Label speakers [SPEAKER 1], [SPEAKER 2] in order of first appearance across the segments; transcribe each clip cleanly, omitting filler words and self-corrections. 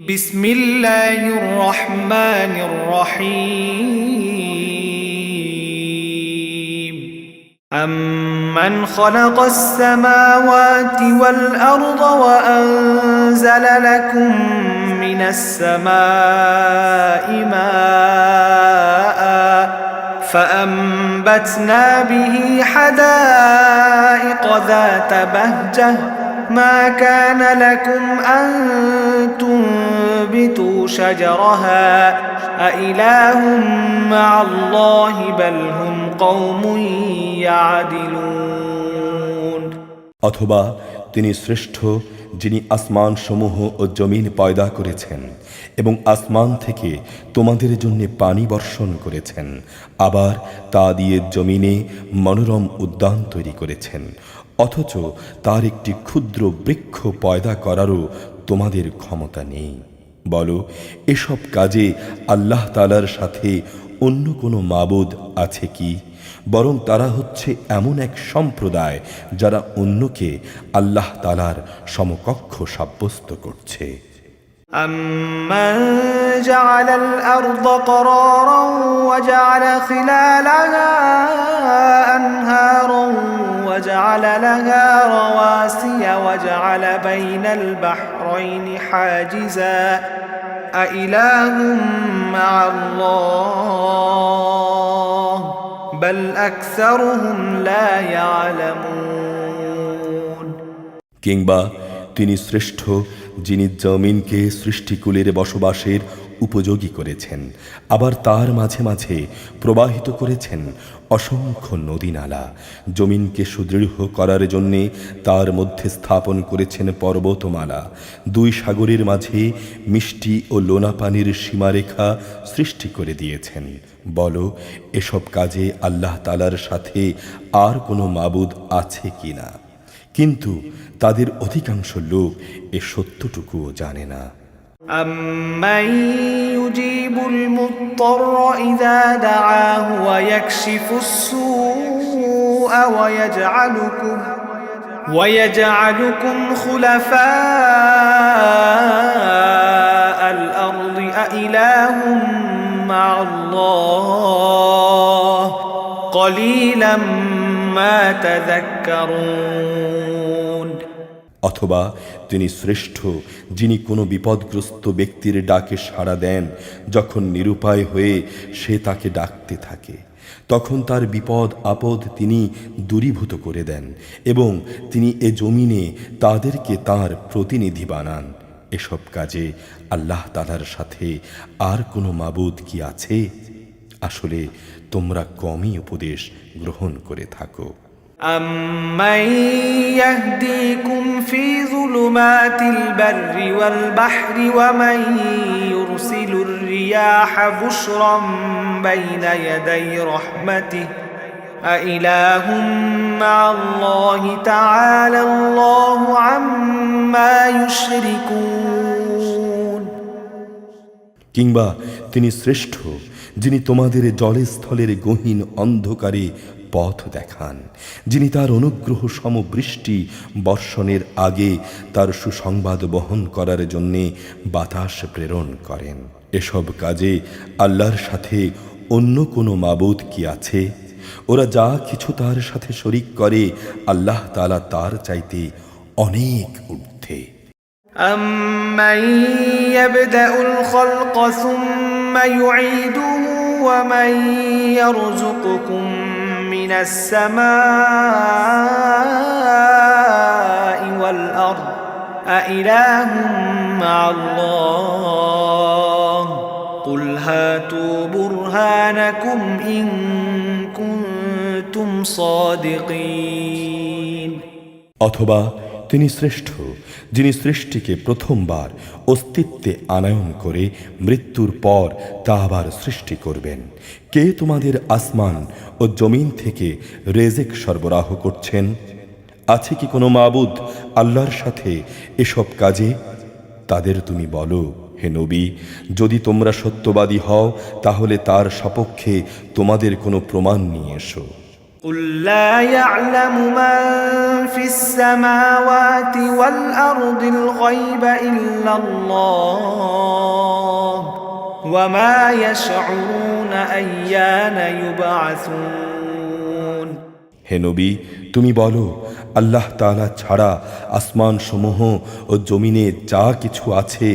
[SPEAKER 1] بسم الله الرحمن الرحيم أمن خلق السماوات والأرض وأنزل لكم من السماء ماء فأنبتنا به حدائق ذات بهجة ما كان لكم أن تنبتوا شجرها أإله مع الله بل هم قوم يعدلون
[SPEAKER 2] অথবা তিনি শ্রেষ্ঠ যিনি আসমান সমূহ ও জমিন পয়দা করেছেন এবং আসমান থেকে তোমাদের জন্য পানি বর্ষণ করেছেন, আবার তা দিয়ে জমিনে মনোরম উদ্যান তৈরি করেছেন, অথচ তার একটি ক্ষুদ্র বৃক্ষ পয়দা করারও তোমাদের ক্ষমতা নেই। বলো, এসব কাজে আল্লাহ তাআলার সাথে অন্য কোনো মাবুদ আছে কি? বরং তারা হচ্ছে এমন এক সম্প্রদায় যারা অন্যকে আল্লাহ তাআলার সমকক্ষ সাব্যস্ত করছে।
[SPEAKER 1] أَمَّنْ جَعَلَ الْأَرْضَ قَرَارًا وَجَعَلَ خِلَالَهَا أَنْهَارًا وَجَعَلَ لَهَا رَوَاسِيَ وَجَعَلَ بَيْنَ الْبَحْرَيْنِ حَاجِزًا أَإِلَٰهٌ مَّعَ اللَّهِ بَلْ أَكْثَرُهُمْ لَا يَعْلَمُونَ
[SPEAKER 2] কিংবা তিনি শ্রেষ্ঠ যিনি জমিনকে সৃষ্টিকুলের বসবাসের উপযোগী করেছেন, আবার তার মাঝে মাঝে প্রবাহিত করেছেন অসংখ্য নদী নালা। জমিনকে সুদৃঢ় করার জন্যে তার মধ্যে স্থাপন করেছেন পর্বতমালা। দুই সাগরের মাঝে মিষ্টি ও লোনা পানির সীমারেখা সৃষ্টি করে দিয়েছেন। বলো, এসব কাজে আল্লাহ তাআলার সাথে আর কোনো মাবুদ আছে কিনা? কিন্তু তাদের অধিকাংশ লোক এ সত্যটুকুও জানে না।
[SPEAKER 1] أَمَّن يُجِيبُ الْمُضْطَرَّ إِذَا دَعَاهُ وَيَكْشِفُ السُّوءَ وَيَجْعَلُكُمْ خُلَفَاءَ الْأَرْضِ أَإِلَٰهٌ مَّعَ اللَّهِ قَلِيلًا مَّا تَذَكَّرُونَ
[SPEAKER 2] অথবা তিনি শ্রেষ্ঠ যিনি কোনো বিপদগ্রস্ত ব্যক্তির ডাকে সাড়া দেন, যখন নিরুপায় হয়ে সে তাকে ডাকতে থাকে, তখন তার বিপদ আপদ তিনি দূরীভূত করে দেন এবং তিনি এ জমিনে তাদেরকে তার প্রতিনিধি বানান। এসব কাজে আল্লাহ তাআলার সাথে আর কোনো মাবুদ কি আছে? আসলে তোমরা কমই উপদেশ গ্রহণ করে থাকো।
[SPEAKER 1] أَمَّن يَهْدِيكُمْ فِي ظُلُمَاتِ الْبَرِّ وَالْبَحْرِ وَمَن يُرْسِلُ الرِّيَاحَ بُشْرًا بَيْنَ يَدَيْ رَحْمَتِهِ أَإِلَٰهٌ مَّعَ اللَّهِ تَعَالَى اللَّهُ عَمَّا يُشْرِكُونَ
[SPEAKER 2] কিংবা তিনি শ্রেষ্ঠ যিনি তোমাদের জলে স্থলের গহীন অন্ধকারে পথ দেখান, যিনি তার অনুগ্রহ সমবৃষ্টি বর্ষণের আগে তার সুসংবাদ বহন করার জন্যে বাতাস প্রেরণ করেন। এসব কাজে আল্লাহর সাথে অন্য কোনো মাবুদ কি আছে? ওরা যা কিছু তার সাথে শরিক করে আল্লাহ তাআলা তার চাইতে অনেক ঊর্ধ্বে।
[SPEAKER 1] أَمَّن يَبْدَأُ الْخَلْقَ ثُمَّ يُعِيدُهُ وَمَن يَرْزُقُكُم مِّنَ السَّمَاءِ وَالْأَرْضِ أَإِلَٰهٌ مَّعَ اللَّهِ قُلْ هَاتُوا بُرْهَانَكُمْ إِن كُنتُمْ صَادِقِينَ
[SPEAKER 2] অথবা তিনি শ্রেষ্ঠ যিনি সৃষ্টিকে প্রথমবার অস্তিত্বে আনয়ন করে মৃত্যুর পর তা আবার সৃষ্টি করবেন। কে তোমাদের আসমান ও জমিন থেকে রেজেক সরবরাহ করছেন? আছে কি কোনো মাবুদ আল্লাহর সাথে এসব কাজে? তাদের তুমি বলো, হে নবী, যদি তোমরা সত্যবাদী হও তাহলে তার সপক্ষে তোমাদের কোনো প্রমাণ নিয়ে এসো।
[SPEAKER 1] قل لا يعلم من في السماوات والأرض الغيب إلا الله وما يشعرون أيان يبعثون
[SPEAKER 2] হে নবী, তুমি বলো, আল্লাহ তাআলা ছাড়া আসমান সমূহ ও জমিনে যা কিছু আছে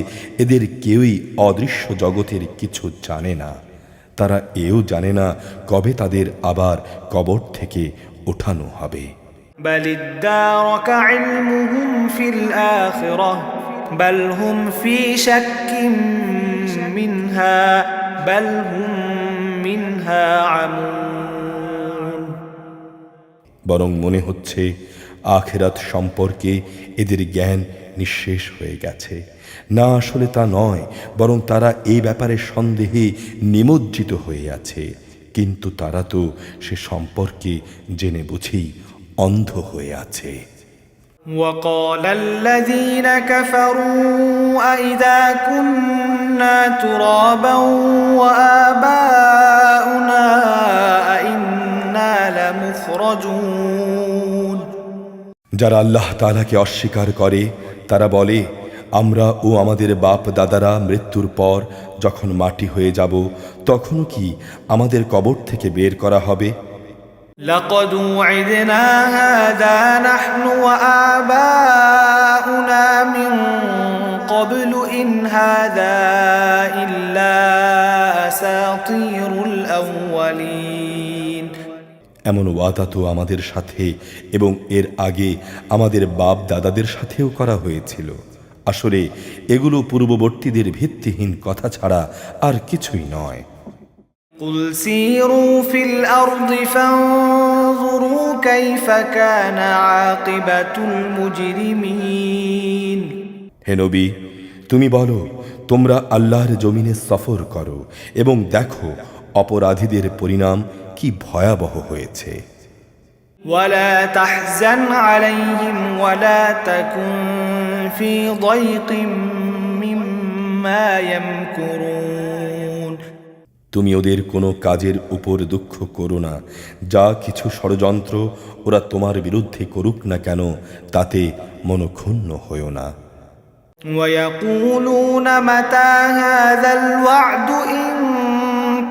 [SPEAKER 2] এদের কেউই অদৃশ্য জগতের কিছু জানে না। তারা এও জানে না কবে তাদের আবার কবর থেকে ওঠানো হবে।
[SPEAKER 1] بل ادارك علمهم في الآخرة بل هم في شك منها بل هم منها عمون
[SPEAKER 2] বরং মনে হচ্ছে আখিরাত সম্পর্কে এদের জ্ঞান নিঃশেষ হয়ে গেছে। না, আসলে তা নয়, বরং তারা এই ব্যাপারে সন্দেহে নিমজ্জিত হয়ে আছে। কিন্তু তারা তো সে সম্পর্কে জেনে বুঝেই অন্ধ হয়ে আছে।
[SPEAKER 1] وقال الذين كفروا أئذا كنا ترابا وآباؤنا أئنا لمخرجون
[SPEAKER 2] যারা আল্লাহ তাআলাকে অস্বীকার করে তারা বলে, আমরা ও আমাদের বাপ দাদারা মৃত্যুর পর যখন মাটি হয়ে যাব তখনও কি আমাদের কবর থেকে বের করা হবে?
[SPEAKER 1] لقد وعدنا هذا نحن وآباؤنا من قبل إن هذا إلا أساطير الأولين
[SPEAKER 2] এমন ওয়াদা তো আমাদের সাথে এবং এর আগে আমাদের বাপ দাদাদের সাথেও করা হয়েছিল। আসলে এগুলো পূর্ববর্তীদের ভিত্তিহীন কথা ছাড়া আর কিছুই নয়।
[SPEAKER 1] قل سيروا في الأرض فانظروا كيف كان عاقبة المجرمين
[SPEAKER 2] হে নবী, তুমি বলো, তোমরা আল্লাহর জমিনে সফর করো এবং দেখো অপরাধীদের পরিণাম কি ভয়াবহ হয়েছে।
[SPEAKER 1] ولا تحزن عليهم ولا تكن في ضيق مما يمكرون
[SPEAKER 2] তুমি ওদের কোনো কাজের উপর দুঃখ করো না। যা কিছু ষড়যন্ত্র ওরা তোমার বিরুদ্ধে করুক না কেন তাতে মনক্ষুণ্ণ হয়ো না।
[SPEAKER 1] ويقولون متى هذا الوعد إن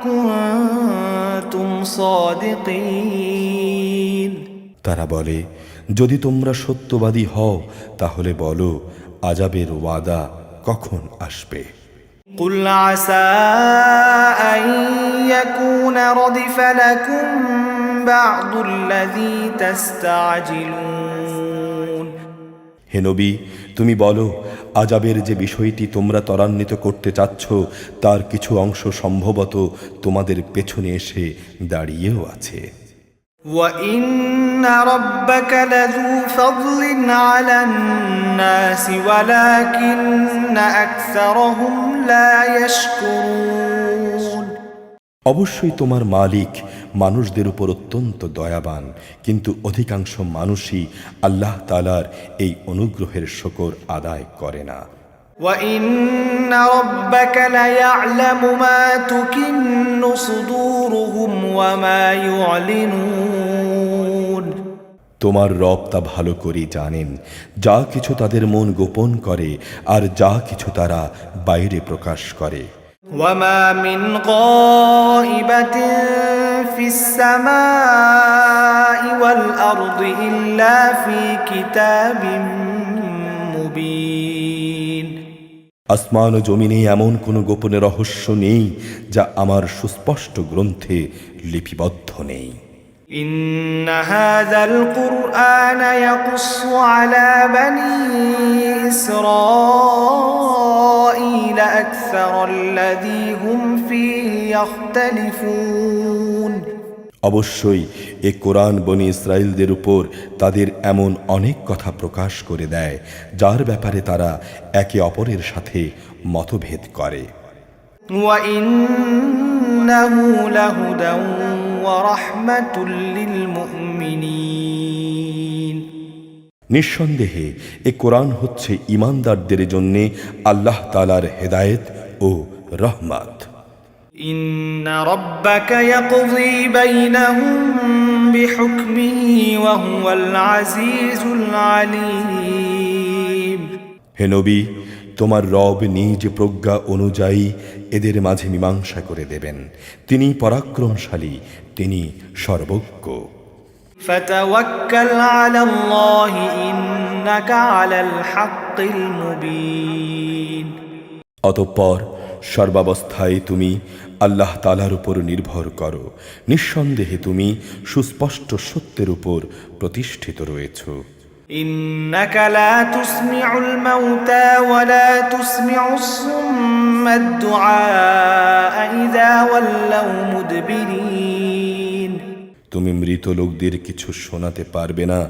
[SPEAKER 1] كنتم صادقين
[SPEAKER 2] তারা বলে, যদি তোমরা সত্যবাদী হও তাহলে বলো, আযাবের ওয়াদা কখন আসবে?
[SPEAKER 1] قل عسى أن يكون ردف لكم بعض الذي تستعجلون
[SPEAKER 2] হে নবী, তুমি বলো, আযাবের যে বিষয়টি তোমরা ত্বরান্বিত করতে চাচ্ছ তার কিছু অংশ সম্ভবত তোমাদের পেছনে এসে দাঁড়িয়েও আছে।
[SPEAKER 1] وَإِنَّ رَبَّكَ لَذُو فَضْلٍ عَلَى النَّاسِ وَلَكِنَّ أَكْثَرَهُمْ لَا يَشْكُرُونَ
[SPEAKER 2] অবশ্যই তোমার মালিক মানুষদের উপর অত্যন্ত দয়াবান, কিন্তু অধিকাংশ মানুষই আল্লাহ তাআলার এই অনুগ্রহের শুকর আদায় করে না।
[SPEAKER 1] وَإِنَّ رَبَّكَ لَيَعْلَمُ مَا تُكِنُّ صُدُورُهُمْ وَمَا يُعْلِنُونَ
[SPEAKER 2] তোমার রব তা ভালো করে জানেন, যা কিছু তাদের মন গোপন করে আর যা কিছু তারা বাইরে প্রকাশ করে।
[SPEAKER 1] وَمَا مِنْ غَائِبَةٍ فِي السَّمَاءِ وَالْأَرْضِ إِلَّا فِي كِتَابٍ مُبِينٍ
[SPEAKER 2] আসমান ও জমিনে এমন কোনো গোপন রহস্য নেই যা আমার সুস্পষ্ট গ্রন্থে লিপিবদ্ধ নেই।
[SPEAKER 1] إن هذا القرآن يقص على بني إسرائيل أكثر الذي هم فيه يختلفون
[SPEAKER 2] অবশ্যই এ কোরআন বনি ইসরাইলদের উপর তাদের এমন অনেক কথা প্রকাশ করে দেয় যার ব্যাপারে তারা একে অপরের সাথে মতভেদ করে।
[SPEAKER 1] وإنه لهدى ورحمة للمؤمنين
[SPEAKER 2] নিঃসন্দেহে এ কোরআন হচ্ছে ঈমানদারদের জন্য আল্লাহ তাআলার হেদায়েত ও রহমত।
[SPEAKER 1] إن ربك يقضي بينهم بحكمه وهو العزيز العليم
[SPEAKER 2] হে নবী, তোমার রব নিজ প্রজ্ঞা অনুযায়ী এদের মাঝে মীমাংসা করে দেবেন। তিনি পরাক্রমশালী, তিনি সর্বজ্ঞ।
[SPEAKER 1] فتوكل على الله إنك على الحق المبين
[SPEAKER 2] অতঃপর সর্বাবস্থায় তুমি আল্লাহ তাআলার উপর নির্ভর করো, নিঃসন্দেহে তুমি সুস্পষ্ট সত্যের উপর প্রতিষ্ঠিত রয়েছো।
[SPEAKER 1] إنك لا تسمع الموتى ولا تسمع الصم الدعاء إذا ولوا مدبرين
[SPEAKER 2] তুমি মৃত লোকদের কিছু শোনাতে পারবে না,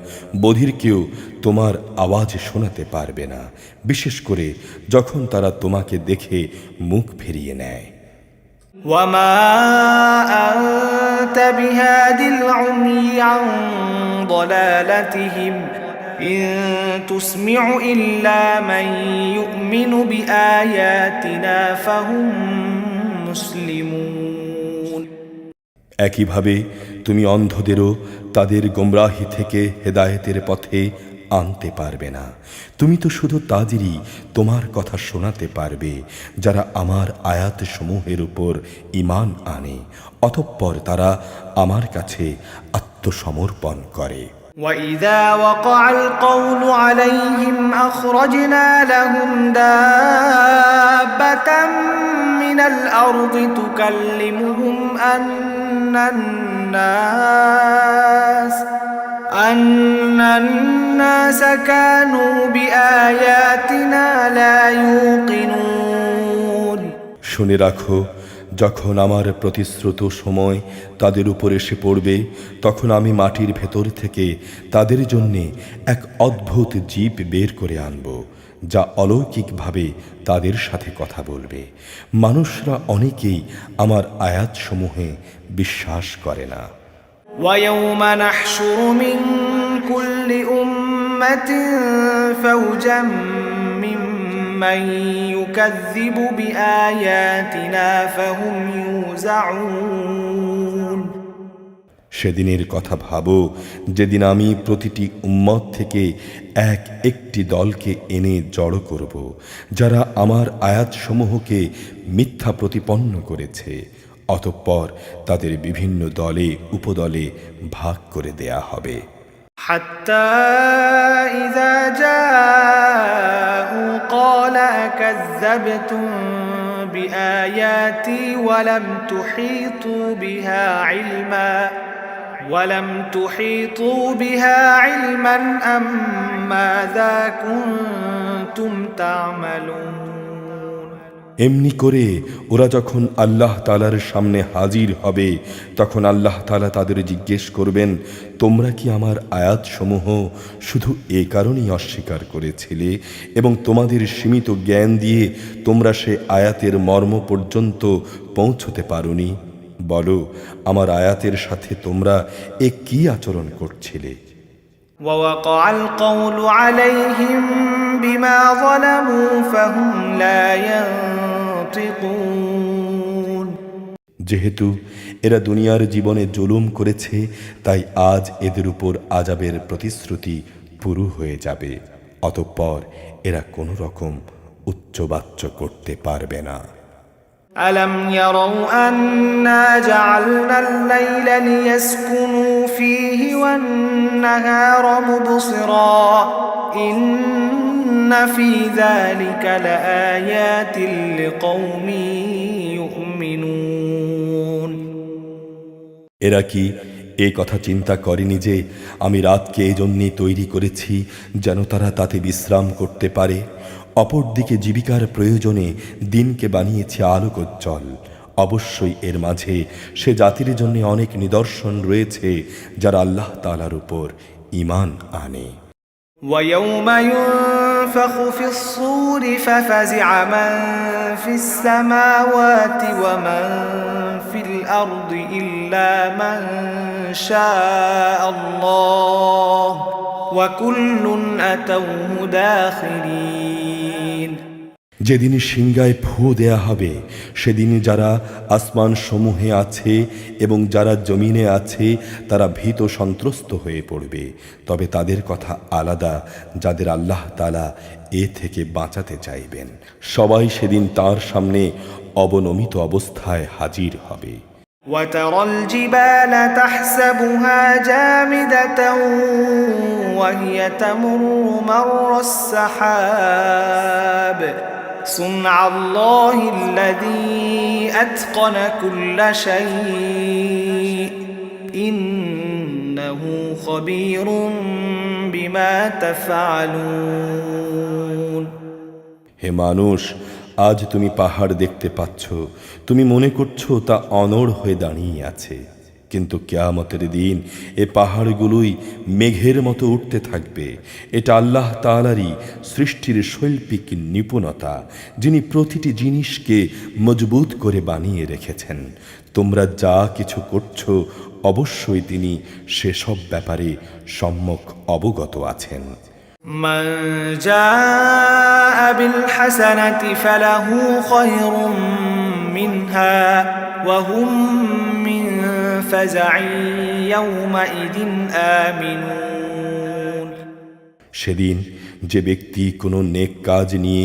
[SPEAKER 2] বধিরকেও তোমার আওয়াজ শোনাতে পারবে না, বিশেষ করে যখন তারা তোমাকে দেখে মুখ ফিরিয়ে নেয়।
[SPEAKER 1] وما أنت بهاد العمي عن ضلالتهم إن تسمع إلا من يؤمن بآياتنا فهم مسلمون
[SPEAKER 2] একইভাবে তুমি অন্ধদেরও তাদের গোমরাহি থেকে হেদায়েতের পথে আনতে পারবে না। তুমি তো শুধু তাদেরই তোমার কথা শোনাতে পারবে যারা আমার আয়াত সমূহের উপর ঈমান আনে, অতঃপর তারা আমার কাছে আত্মসমর্পণ করে।
[SPEAKER 1] وإذا وقع القول عليهم أخرجنا لهم دابة من الأرض تكلمهم أن الناس كانوا بآياتنا لا يوقنون
[SPEAKER 2] শুনে রাখো, যখন আমার প্রতিশ্রুত সময় তাদের উপর এসে পড়বে, তখন আমি মাটির ভেতর থেকে তাদের জন্যে এক অদ্ভুত জীব বের করে আনব, যা অলৌকিকভাবে তাদের সাথে কথা বলবে। মানুষরা অনেকেই আমার আয়াতসমূহে বিশ্বাস করে না।
[SPEAKER 1] ويوم نحشر من كل أمة فوجا ممن يكذب بآياتنا فهم يوزعون
[SPEAKER 2] সেদিনের কথা ভাবো, যেদিন আমি প্রতিটি উম্মত থেকে একটি দলকে এনে জড়ো করব, যারা আমার আয়াতসমূহকে মিথ্যা প্রতিপন্ন করেছে। অতঃপর তাদের বিভিন্ন দলে উপদলে ভাগ করে দেয়া হবে।
[SPEAKER 1] حتى إذا جاءوا قال أكذبتم بآياتي ولم تحيطوا بها علما أم ماذا كنتم تعملون
[SPEAKER 2] এমনি করে ওরা যখন আল্লাহ তাআলার সামনে হাজির হবে, তখন আল্লাহ তাআলা তাদের জিজ্ঞেস করবেন, তোমরা কি আমার আয়াতসমূহ শুধু এ কারণেই অস্বীকার করেছিলে এবং তোমাদের সীমিত জ্ঞান দিয়ে তোমরা সে আয়াতের মর্ম পর্যন্ত পৌঁছতে পারোনি? বলো, আমার আয়াতের সাথে তোমরা এ কি আচরণ করছিলে?
[SPEAKER 1] ووقع القول عليهم بما ظلموا فهم لا ينطقون
[SPEAKER 2] যেহেতু এরা দুনিয়ার জীবনে জুলুম করেছে, তাই আজ এদের উপর আযাবের প্রতিশ্রুতি পুরো হয়ে যাবে। অতঃপর এরা কোনো রকম উচ্চবাচ্য করতে পারবে না।
[SPEAKER 1] ألم يروا أنا جعلنا الليل ليسكنوا فيه والنهار مبصرا إن في ذلك لآيات لقوم يؤمنون
[SPEAKER 2] এরা কি এই কথা চিন্তা করেনি যে আমি রাতকে এই জন্যে তৈরি করেছি যেন তারা তাতে বিশ্রাম করতে পারে, অপরদিকে জীবিকার প্রয়োজনে দিনকে বানিয়েছে আলোকোজ্জ্বল। অবশ্যই এর মাঝে সে জাতির জন্য অনেক নিদর্শন রয়েছে যারা আল্লাহ তাআলার উপর ঈমান আনে।
[SPEAKER 1] ويوم ينفخ في الصور ففزع من في السماوات ومن في الأرض إلا من شاء الله وكل أتوه داخرين
[SPEAKER 2] যেদিন সিংগায় ফু দেয়া হবে, সেদিন যারা আসমান সমূহে আছে এবং যারা জমিনে আছে তারা ভীত সন্ত্রস্ত হয়ে পড়বে। তবে তাদের কথা আলাদা, যাদের আল্লাহ তাআলা এ থেকে বাঁচাতে চাইবেন। সবাই সেদিন তার সামনে অবনমিত অবস্থায় হাজির হবে।
[SPEAKER 1] وترى الجبال تحسبها جامدة وهي تمر مر السحاب صنع الله الذي أتقن كل شيء إنه خبير بما تفعلون
[SPEAKER 2] হে মানুষ, আজ তুমি পাহাড় দেখতে পাচ্ছ, তুমি মনে করছো তা অনড় হয়ে দাঁড়িয়ে আছে, কিন্তু কিয়ামতের দিন এ পাহাড়গুলোই মেঘের মতো উঠতে থাকবে। এটা আল্লাহ তাআলারই সৃষ্টির শৈল্পিক নিপুণতা, যিনি প্রতিটি জিনিসকে মজবুত করে বানিয়ে রেখেছেন। তোমরা যা কিছু করছো অবশ্যই তিনি সেসব ব্যাপারে সম্যক অবগত আছেন।
[SPEAKER 1] من جاء بالحسنة فله خير منها وهم من فزع يومئذ آمنون
[SPEAKER 2] সেদিন যে ব্যক্তি কোনো নেক কাজ নিয়ে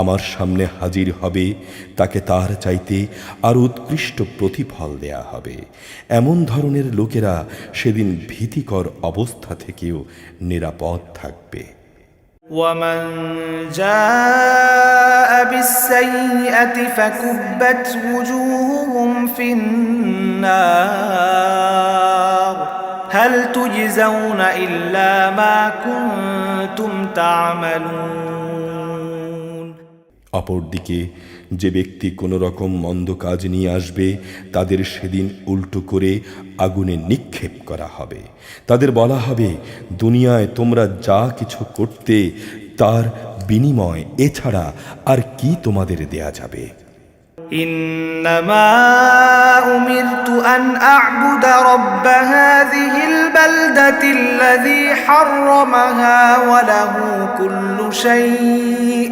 [SPEAKER 2] আমার সামনে হাজির হবে, তাকে তার চাইতে আর উৎকৃষ্ট প্রতিফল দেয়া হবে। এমন ধরনের লোকেরা সেদিন ভীতিকর অবস্থা থেকেও নিরাপদ থাকবে।
[SPEAKER 1] ومن جاء بالسيئة فكبت وجوههم في النار هل تجزون إلا ما كنتم تعملون
[SPEAKER 2] অপরদিকে যে ব্যক্তি কোনো রকম মন্দ কাজ নিয়ে আসবে, তাদের সেদিন উল্টো করে আগুনে নিক্ষেপ করা হবে। তাদের বলা হবে, দুনিয়ায় তোমরা যা কিছু করতে তার বিনিময় এছাড়া আর কি তোমাদের দেয়া যাবে।
[SPEAKER 1] إنما أمرت أن أعبد رب هذه البلدة الذي حرمها وله كل شيء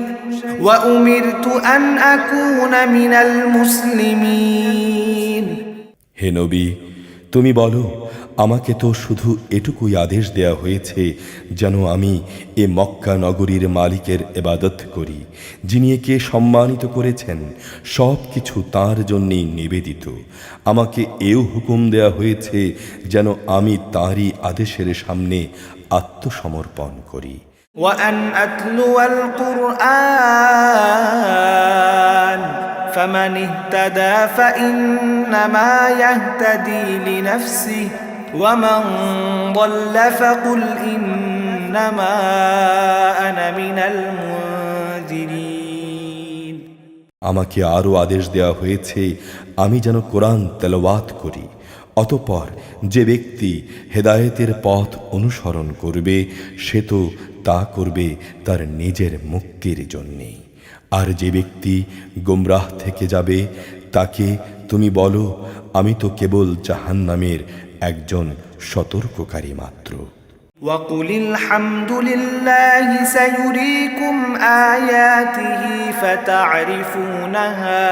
[SPEAKER 1] وأمرت أن أكون من المسلمين
[SPEAKER 2] হে নবী, তুমি বলো, আমাকে তো শুধু এটুকুই আদেশ দেয়া হয়েছে যেন আমি এ মক্কা নগরীর মালিকের ইবাদত করি, যিনি একে সম্মানিত করেছেন। সব কিছু তাঁর জন্যই নিবেদিত। আমাকে এও হুকুম দেয়া হয়েছে যেন আমি তাঁরই আদেশের সামনে আত্মসমর্পণ করি।
[SPEAKER 1] وأن أتلو القرآن فمن اهتدى فإنما يهتدي لنفسه ومن ضل فقل إنما أنا من المنذرين
[SPEAKER 2] আমাকে আরও আদেশ দেওয়া হয়েছে আমি যেন কোরআন তেলাওয়াত করি। অতঃপর যে ব্যক্তি হেদায়েতের পথ অনুসরণ করবে, সে তো তা করবে তার নিজের মুক্তির জন্যে। আর যে ব্যক্তি গোমরাহ থেকে যাবে, তাকে তুমি বলো, আমি তো কেবল জাহান্নামের একজন সতর্ককারী মাত্র।
[SPEAKER 1] وقل الحمد لله سيريكم آياته فتعرفونها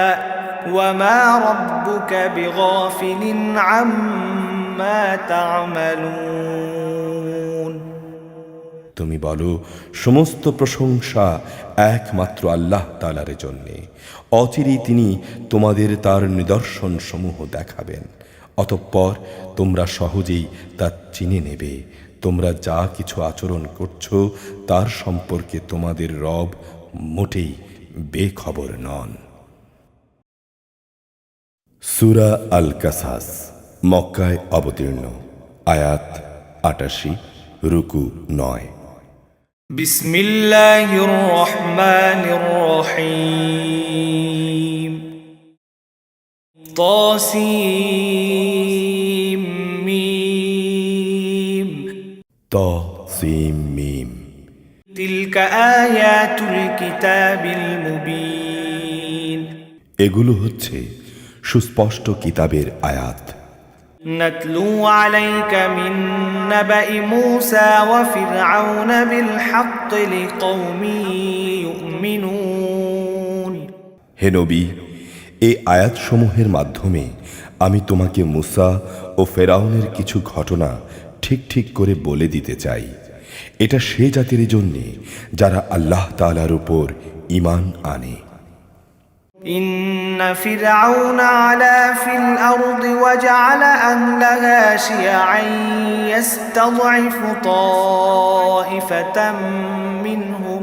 [SPEAKER 1] وما ربك بغافل عما تعملون
[SPEAKER 2] তুমি বলো, সমস্ত প্রশংসা একমাত্র আল্লাহ তাআলার জন্যে। অচিরেই তিনি তোমাদের তার নিদর্শন সমূহ দেখাবেন। অতঃপর তোমরা সহজেই তা চিনে নেবে। তোমরা যা কিছু আচরণ করছো তার সম্পর্কে তোমাদের রব মোটেই বেখবর নন। সূরা আল কাসাস মক্কায় অবতীর্ণ, আয়াত ৮৮, রুকু ৯।
[SPEAKER 1] بسم الله الرحمن الرحيم طاسيم ميم
[SPEAKER 2] তাসিম মিম।
[SPEAKER 1] تلك آيات الكتاب المبين
[SPEAKER 2] এগুলো হচ্ছে সুস্পষ্ট কিতাবের আয়াত।
[SPEAKER 1] نتلو عليك من نبأ موسى وفرعون بالحق لقوم يؤمنون
[SPEAKER 2] হে নবী, এই আয়াতসমূহের মাধ্যমে আমি তোমাকে মুসা ও ফেরাউনের কিছু ঘটনা ঠিক ঠিক করে বলে দিতে চাই। এটা সে জাতির জন্যে যারা আল্লাহ তাআলার উপর ঈমান আনে।
[SPEAKER 1] إن فرعون علا في الأرض وجعل أهلها شيعا يستضعف طائفة منهم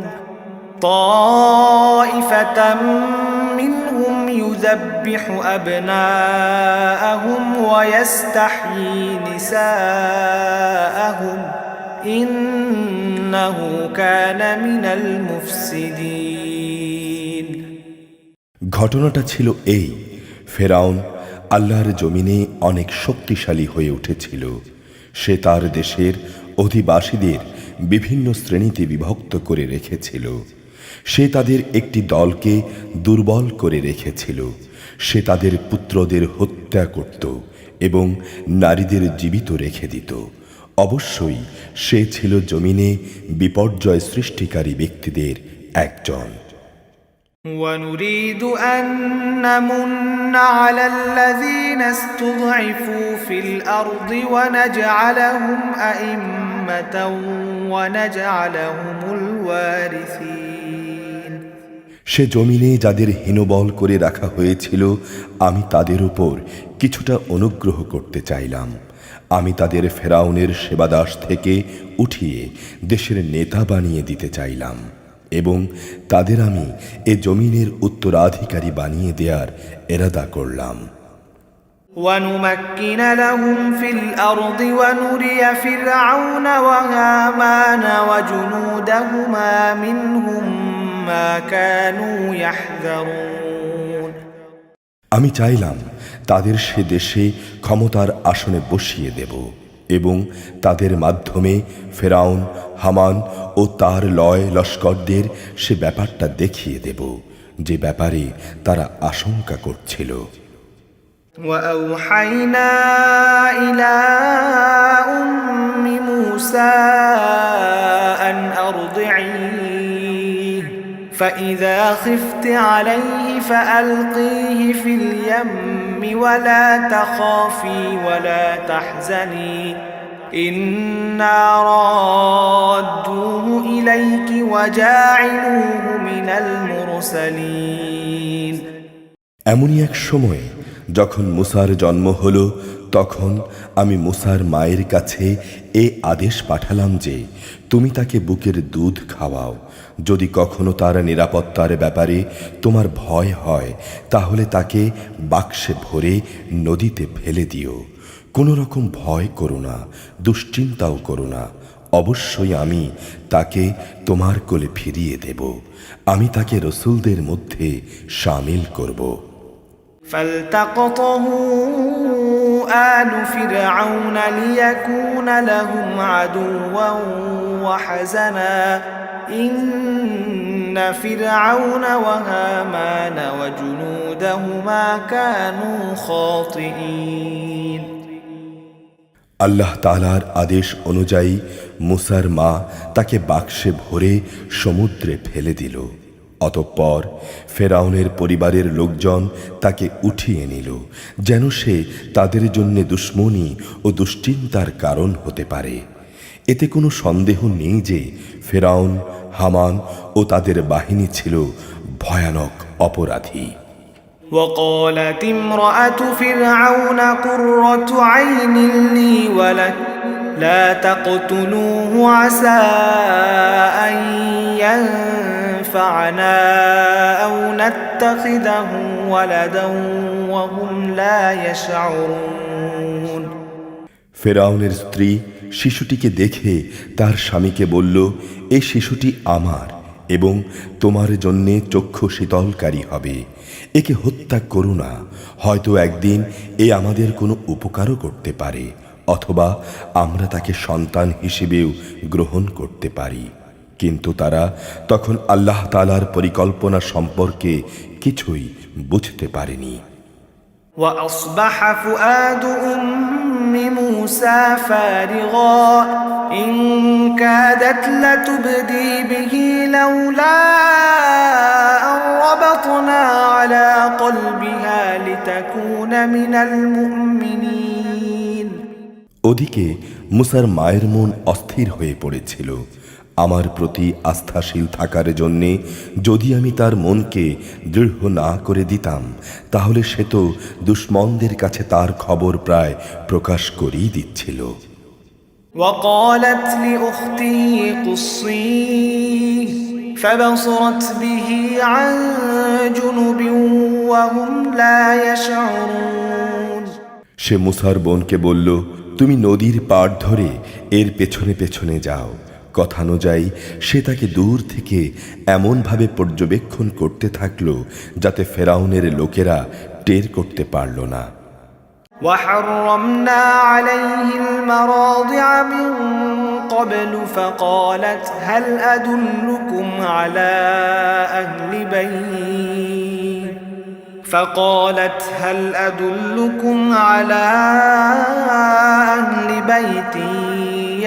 [SPEAKER 1] يذبح أبناءهم ويستحيي نساءهم إنه كان من المفسدين।
[SPEAKER 2] ঘটনাটা ছিল এই, ফেরাউন আল্লাহর জমিনে অনেক শক্তিশালী হয়ে উঠেছিল। সে তার দেশের অধিবাসীদের বিভিন্ন শ্রেণীতে বিভক্ত করে রেখেছিল। সে তাদের একটি দলকে দুর্বল করে রেখেছিল। সে তাদের পুত্রদের হত্যা করত এবং নারীদের জীবিত রেখে দিত। অবশ্যই সে ছিল জমিনে বিপর্যয় সৃষ্টিকারী ব্যক্তিদের একজন।
[SPEAKER 1] ونريد أن نمن على الذين استضعفوا في الأرض ونجعلهم أئمة ونجعلهم الوارثين।
[SPEAKER 2] সে জমিনে যাদের হীনবল করে রাখা হয়েছিল, আমি তাদের উপর কিছুটা অনুগ্রহ করতে চাইলাম। আমি তাদের ফেরাউনের সেবাদাস থেকে উঠিয়ে দেশের নেতা বানিয়ে দিতে চাইলাম এবং তাদের আমি এ জমিনের উত্তরাধিকারী বানিয়ে দেওয়ার ইরাদা করলাম।
[SPEAKER 1] ونمكن لهم في الأرض ونري فرعون وهامان وجنودهما منهم ما كانوا يحذرون।
[SPEAKER 2] আমি চাইলাম তাদের সে দেশে ক্ষমতার আসনে বসিয়ে দেব এবং তাদের মাধ্যমে ফেরাউন, হামান ও তার লয় লস্করদের সে ব্যাপারটা দেখিয়ে দেব যে ব্যাপারে তারা আশঙ্কা করছিল।
[SPEAKER 1] وأوحينا إلى أم موسى أن أرضعيه فإذا خفت عليه فألقيه في اليم ولا تخافي ولا تحزني إنا رادوه إليك وجاعلوه من المرسلين।
[SPEAKER 2] এমনই এক সময়ে যখন মুসার জন্ম হল, তখন আমি মুসার মায়ের কাছে এ আদেশ পাঠালাম যে তুমি তাকে বুকের দুধ খাওয়াও। যদি কখনো তার নিরাপত্তার ব্যাপারে তোমার ভয় হয়, তাহলে তাকে বাক্সে ভরে নদীতে ফেলে দিও। কোনো রকম ভয় করো না, দুশ্চিন্তাও করো না। অবশ্যই আমি তাকে তোমার কোলে ফিরিয়ে দেব। আমি তাকে রসুলদের মধ্যে শামিল করব।
[SPEAKER 1] فالتقطه آل فرعون ليكون لهم عدوا وحزنا إن فرعون وهامان وجنودهما كانوا خاطئين।
[SPEAKER 2] আল্লাহ তাআলার আদেশ অনুযায়ী মুসার মা তাকে বাক্সে ভরে সমুদ্রে ফেলে দিল। অতঃপর ফেরাউনের পরিবারের লোকজন তাকে উঠিয়ে নিল, যেন সে তাদের জন্য দুশ্মনী ও দুশ্চিন্তার কারণ হতে পারে। এতে কোনো সন্দেহ নেই যে ফেরাউন, হামান ও তাদের বাহিনী ছিল ভয়ানক অপরাধী।
[SPEAKER 1] وقالت امرأة فرعون قرة عين لي ولك لا تقتلوه عسى أن ينفعنا أو نتخذه ولدا وهم لا يشعرون।
[SPEAKER 2] ফেরাউনের স্ত্রী শিশুটিকে দেখে তার স্বামীকে বলল, এই শিশুটি আমার এবং তোমার জন্যে চক্ষু শীতলকারী হবে। একে হত্যা করো না, হয়তো একদিন এ আমাদের কোনো উপকারও করতে পারে, অথবা আমরা তাকে সন্তান হিসেবেও গ্রহণ করতে পারি। কিন্তু তারা তখন আল্লাহ তাআলার পরিকল্পনা সম্পর্কে কিছুই বুঝতে পারেনি।
[SPEAKER 1] وأصبح فؤاد أم موسى فارغا إن كادت لتبدي به لولا أن وربطنا على قلبها لتكون من المؤمنين
[SPEAKER 2] ওদিকে মুসার মায়ের মন অস্থির হয়ে পড়েছিল। আমার প্রতি আস্থাশীল থাকার জন্যে যদি আমি তার মনকে দৃঢ় না করে দিতাম, তাহলে সে তো দুশমনদের কাছে তার খবর প্রায় প্রকাশ করেই দিচ্ছিল।
[SPEAKER 1] وقالت لأخته قصيه فبصرت به عن جنب وهم لا يشعرون
[SPEAKER 2] সে মুসার বোনকে বলল, তুমি নদীর পাড় ধরে এর পেছনে পেছনে যাও। কথানুযায়ী সে তাকে দূর থেকে এমনভাবে পর্যবেক্ষণ করতে থাকলো যাতে ফেরাউনের লোকেরা টের করতে পারল না।
[SPEAKER 1] وحرمنا عليه المراضع من قبل فقالت هل أدلكم على أهل بيت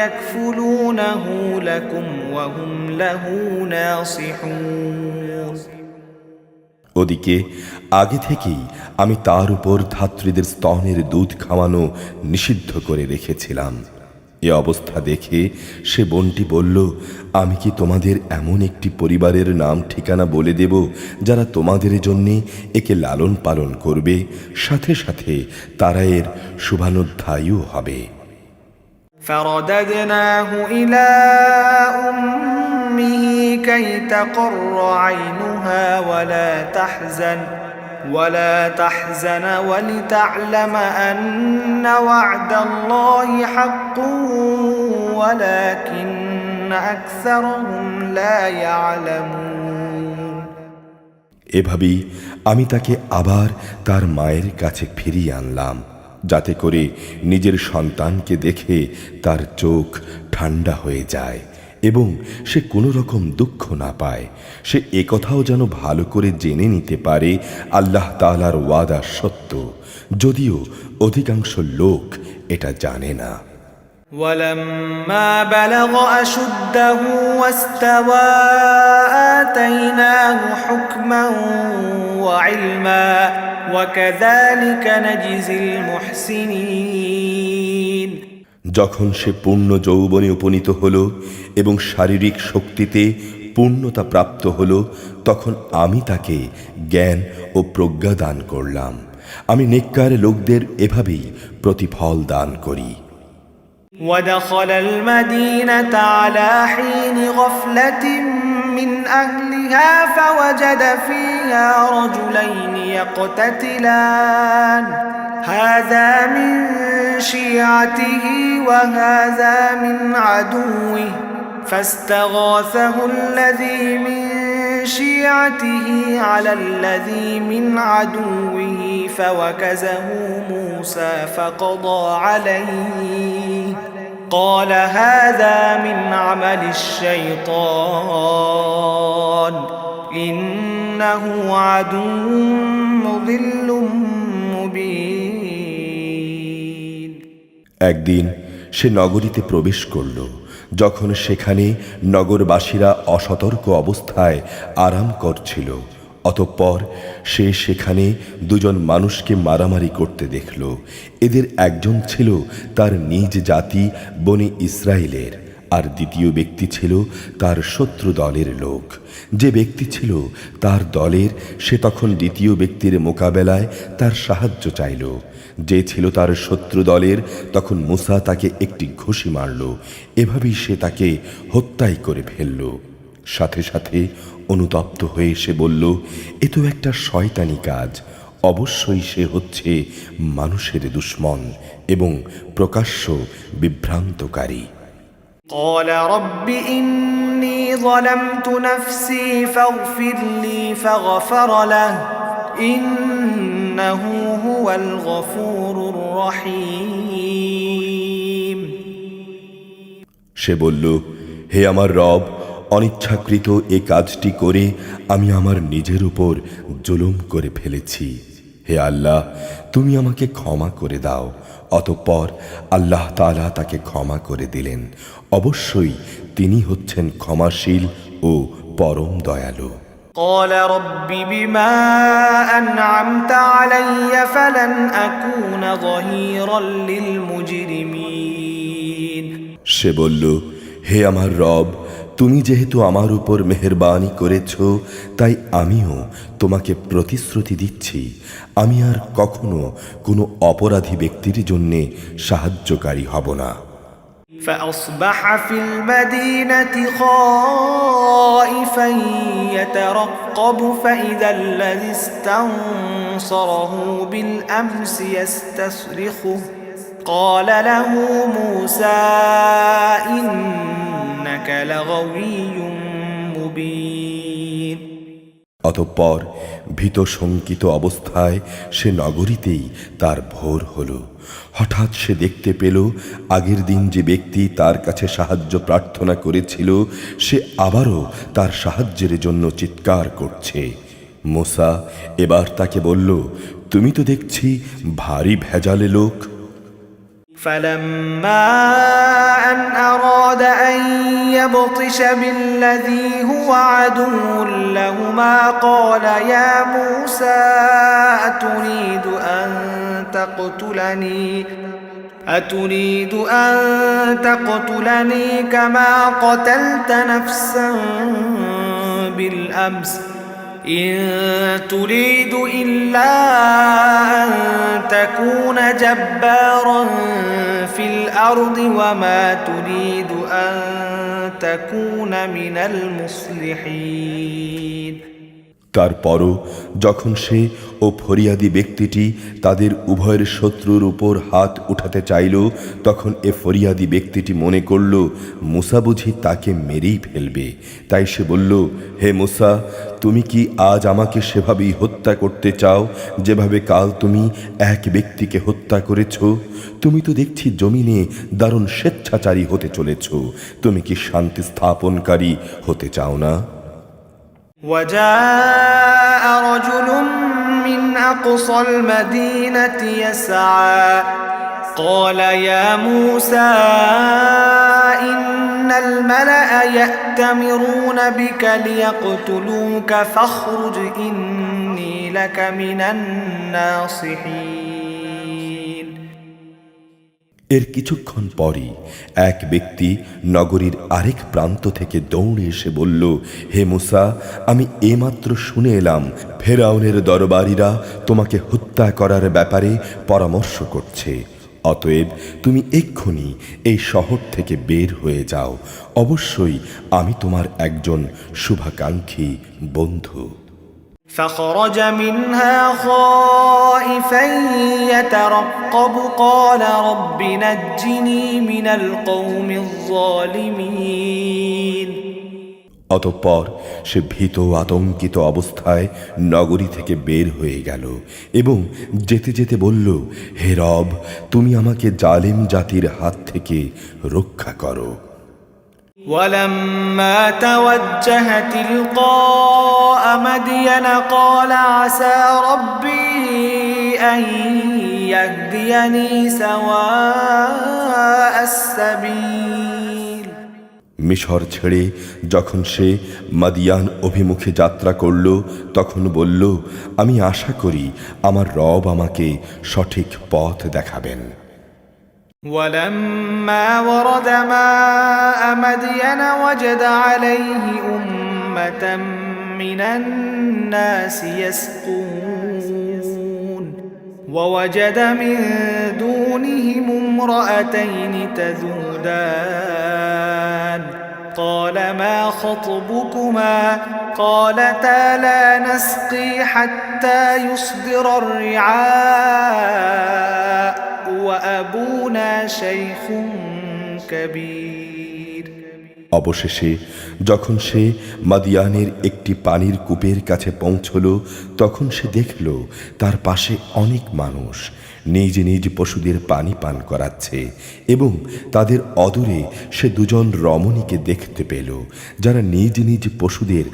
[SPEAKER 1] يكفلونه لكم وهم له ناصحون
[SPEAKER 2] ওদিকে আগে থেকেই আমি তার উপর ধাত্রীদের স্তনের দুধ খাওয়ানো নিষিদ্ধ করে রেখেছিলাম। এ অবস্থা দেখে সে বোনটি বলল, আমি কি তোমাদের এমন একটি পরিবারের নাম ঠিকানা বলে দেব যারা তোমাদের জন্যে একে লালন পালন করবে, সাথে সাথে তারা এর শুভানুধ্যায়ীও হবে।
[SPEAKER 1] فرددناه إلى أمه كي تقر عينها ولا تحزن ولتعلم أن وعد الله حق ولكن أكثرهم لا يعلمون
[SPEAKER 2] এভাবেই আমি তাকে আবার তার মায়ের কাছে ফিরিয়ে আনলাম, যাতে করে নিজের সন্তানকে দেখে তার চোখ ঠান্ডা হয়ে যায় এবং সে কোনো রকম দুঃখ না পায়। সে একথাও যেন ভালো করে জেনে নিতে পারে আল্লাহ তাআলার ওয়াদা সত্য, যদিও অধিকাংশ লোক এটা জানে না।
[SPEAKER 1] ولما بلغ أشده واستوى آتيناه حكما وعلما وكذلك نجزي المحسنين
[SPEAKER 2] যখন সে পূর্ণ যৌবনে উপনীত হল এবং শারীরিক শক্তিতে পূর্ণতা প্রাপ্ত হল, তখন আমি তাকে জ্ঞান ও প্রজ্ঞা দান করলাম। আমি নেককার লোকদের এভাবেই প্রতিফল দান করি।
[SPEAKER 1] ودخل المدينة على حين غفلة من أهلها فوجد فيها رجلين يقتتلان هذا من شيعته وهذا من عدوه فاستغاثه الذي من شيعته على الذي من عدوه فوكزه موسى فقضى عليه قال هذا من عمل الشيطان إنه عدو مضل مبين
[SPEAKER 2] একদিন সে নগরীতে প্রবেশ করল। যখন সেখানে নগরবাসীরা অসতর্ক অবস্থায় আরাম করছিল, অতঃপর সে সেখানে দুজন মানুষকে মারামারি করতে দেখল। এদের একজন ছিল তার নিজ জাতি বনি ইসরায়েলের, আর দ্বিতীয় ব্যক্তি ছিল তার শত্রু দলের লোক। যে ব্যক্তি ছিল তার দলের, সে তখন দ্বিতীয় ব্যক্তির মোকাবেলায় তার সাহায্য চাইল। যে ছিল তার শত্রু দলের, তখন মুসা তাকে একটি ঘুষি মারল। এভাবেই সে তাকে হত্যাই করে ফেলল। সাথে সাথে অনুতপ্ত হয়ে সে বলল, এ তো একটা শয়তানি কাজ। অবশ্যই সে হচ্ছে মানুষের দুশমন এবং প্রকাশ্য বিভ্রান্তকারী।
[SPEAKER 1] قال رب إني ظلمت نفسي فاغفر لي فغفر له إنه هو الغفور الرحيم
[SPEAKER 2] সে বলল, হে আমার রব, অনিচ্ছাকৃত এ কাজটি করে আমি আমার নিজের উপর জুলুম করে ফেলেছি। হে আল্লাহ, তুমি আমাকে ক্ষমা করে দাও। অতঃপর আল্লাহ তাআলা তাকে ক্ষমা করে দিলেন। অবশ্যই তিনি হচ্ছেন ক্ষমাশীল ও পরম দয়ালু।
[SPEAKER 1] قال رب بما أنعمت علي فلن أكون ظهيرا للمجرمين
[SPEAKER 2] সে বলল, হে আমার রব, তুমি যেহেতু আমার উপর মেহেরবানি করেছ, তাই আমিও তোমাকে প্রতিশ্রুতি দিচ্ছি, আমি আর কখনো কোনো অপরাধী ব্যক্তির জন্যে সাহায্যকারী হব না।
[SPEAKER 1] فأصبح في المدينة خائفا يترقب فإذا الذي استنصره بالأمس يستصرخه قال له موسى إنك لغوي مبين
[SPEAKER 2] অতঃপর ভীত শঙ্কিত অবস্থায় সে নগরীতেই তার ভোর হলো। হঠাৎ সে দেখতে পেল আগের দিন যে ব্যক্তি তার কাছে সাহায্য প্রার্থনা করেছিল সে আবারও তার সাহায্যের জন্য চিৎকার করছে। মূসা এবার তাকে বলল, তুমি তো দেখছি ভারী ভেজালে লোক।
[SPEAKER 1] فلما أن أراد أن يبطش بالذي هو عدو لهما قال يا موسى أتريد أن تقتلني كما قتلت نفسا بالأمس إن تريد إلا أن تكون جبارا في الأرض وما تريد أن تكون من المصلحين
[SPEAKER 2] তারপরও যখন সে ও ফরিয়াদি ব্যক্তিটি তাদের উভয়ের শত্রুর উপর হাত উঠাতে চাইল, তখন এ ফরিয়াদি ব্যক্তিটি মনে করল মূসা বুঝি তাকে মেরেই ফেলবে। তাই সে বলল, হে মূসা, তুমি কি আজ আমাকে সেভাবেই হত্যা করতে চাও যেভাবে কাল তুমি এক ব্যক্তিকে হত্যা করেছ? তুমি তো দেখছি জমিনে দারুণ স্বেচ্ছাচারী হতে চলেছ, তুমি কি শান্তি স্থাপনকারী হতে চাও না?
[SPEAKER 1] وجاء رجل من أقصى المدينة يسعى قال يا موسى إن الملأ يأتمرون بك ليقتلوك فاخرج إني لك من الناصحين
[SPEAKER 2] এর কিছুক্ষণ পরই এক ব্যক্তি নগরীর আরেক প্রান্ত থেকে দৌড়ে এসে বলল, হে মূসা, আমি এইমাত্র শুনে এলাম ফেরাউনের দরবারীরা তোমাকে হত্যা করার ব্যাপারে পরামর্শ করছে। অতএব তুমি এক্ষুনি এই শহর থেকে বের হয়ে যাও, অবশ্যই আমি তোমার একজন শুভাকাঙ্ক্ষী বন্ধু।
[SPEAKER 1] فخرج منها خائفا يترقب قال رب نجني من القوم الظالمين
[SPEAKER 2] অতঃপর সে ভীত আতঙ্কিত অবস্থায় নগরী থেকে বের হয়ে গেল এবং যেতে যেতে বলল, হে রব, তুমি আমাকে জালিম জাতির হাত থেকে রক্ষা করো।
[SPEAKER 1] ولما توجه تلقاء مدين قال عسى ربي أن يهديني سواء السبيل
[SPEAKER 2] মিশর ছেড়ে যখন সে মাদিয়ান অভিমুখে যাত্রা করল, তখন বলল, আমি আশা করি আমার রব আমাকে সঠিক পথ দেখাবেন।
[SPEAKER 1] ولما ورد ماء مدين وجد عليه أمة من الناس يسقون ووجد من دونهم امرأتين تذودان قال ما خطبكما قالتا لا نسقي حتى يصدر الرعاء وأبونا شيخ كبير
[SPEAKER 2] অবশেষে যখন সে মাদিয়ানের একটি পানির কূপের কাছে পৌঁছল, তখন সে দেখল তার পাশে অনেক মানুষ নিজ নিজ পশুদের পানি পান করাচ্ছে এবং তাদের অদূরে সে দুজন রমণীকে দেখতে পেল যারা নিজ নিজ পশুদের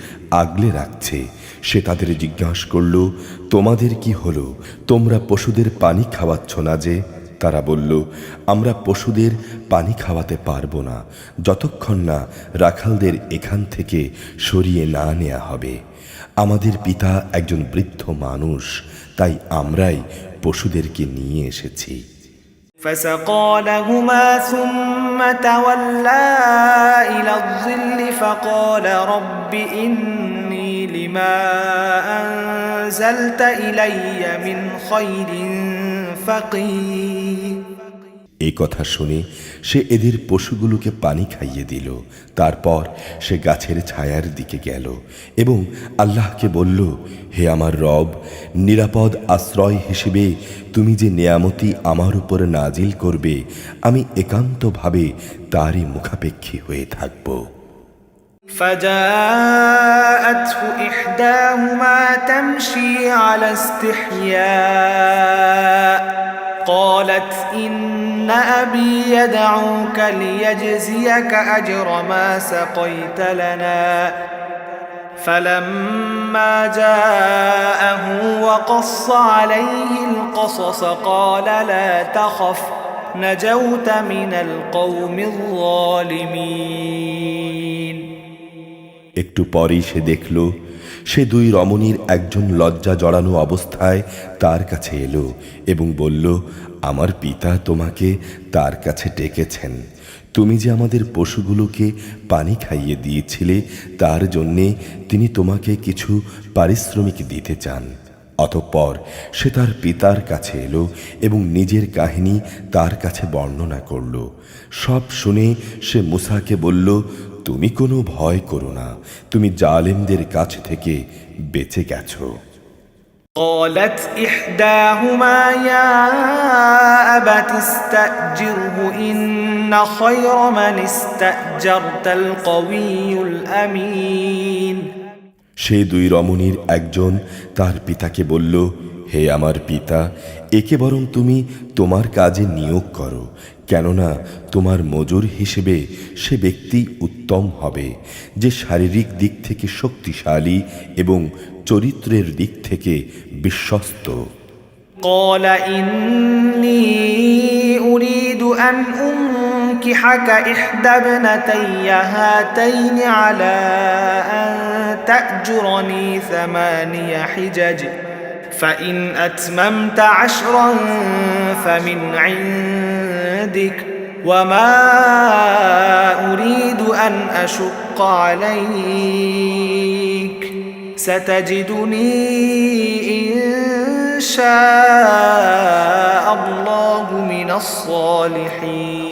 [SPEAKER 2] আগলে রাখছে। সে তাদের জিজ্ঞাসা করল, তোমাদের কি হলো? তোমরা পশুদের পানি খাওয়াচ্ছ না যে? তারা বলল, আমরা পশুদের পানি খাওয়াতে পারবো না যতক্ষণ না রাখালদের এখান থেকে সরিয়ে না নেওয়া হবে। আমাদের পিতা একজন বৃদ্ধ মানুষ, তাই আমরাই পশুদেরকে নিয়ে এসেছি।
[SPEAKER 1] فسقى لهما ثم تولى إلى الظل فقال رب إني لما أنزلت إلي من خير فقير।
[SPEAKER 2] এই কথা শুনে সে এদের পশুগুলোকে পানি খাইয়ে দিল। তারপর সে গাছের ছায়ার দিকে গেল এবং আল্লাহকে বলল, হে আমার রব, নিরাপদ আশ্রয় হিসেবে তুমি যে নেয়ামতি আমার উপর নাজিল করবে, আমি একান্তভাবে তারই মুখাপেক্ষী হয়ে থাকব।
[SPEAKER 1] فجاءته إحداهما تمشي على استحياء قالت إن أبي يدعوك ليجزيك أجر ما سقيت لنا فلما جاءه وقص عليه القصص قال لا تخف نجوت من القوم الظالمين।
[SPEAKER 2] একটু পরেই সে দেখল সে দুই রমণীর একজন লজ্জা জড়ানো অবস্থায় তার কাছে এলো এবং বলল, আমার পিতা তোমাকে তার কাছে ডেকেছেন। তুমি যে আমাদের পশুগুলোকে পানি খাইয়ে দিয়েছিলে তার জন্যে তিনি তোমাকে কিছু পারিশ্রমিক দিতে চান। অতঃপর সে তার পিতার কাছে এলো এবং নিজের কাহিনী তার কাছে বর্ণনা করল। সব শুনে সে মূসাকে বলল, তুমি কোনো ভয় করো না, তুমি জালেমদের কাছ থেকে বেঁচে গেছো।
[SPEAKER 1] قالت إحداهما يا أبت استأجره إن خير من استأجرت القوي الأمين।
[SPEAKER 2] সে দুই রমণীর একজন তার পিতাকে বলল, হে আমার পিতা, একে বরং তুমি তোমার কাজে নিয়োগ করো, কেননা তোমার মজুর হিসেবে সে ব্যক্তি উত্তম হবে যে শারীরিক দিক থেকে শক্তিশালী এবং চরিত্রের দিক থেকে বিশ্বস্ত।
[SPEAKER 1] قال إني أريد أن أنكحك إحدى ابنتي هاتين على أن تأجرني 8 حجج فإن أتممت 10 فمن عندك وما أريد أن أشق عليك ستجدني إن شاء الله من الصالحين।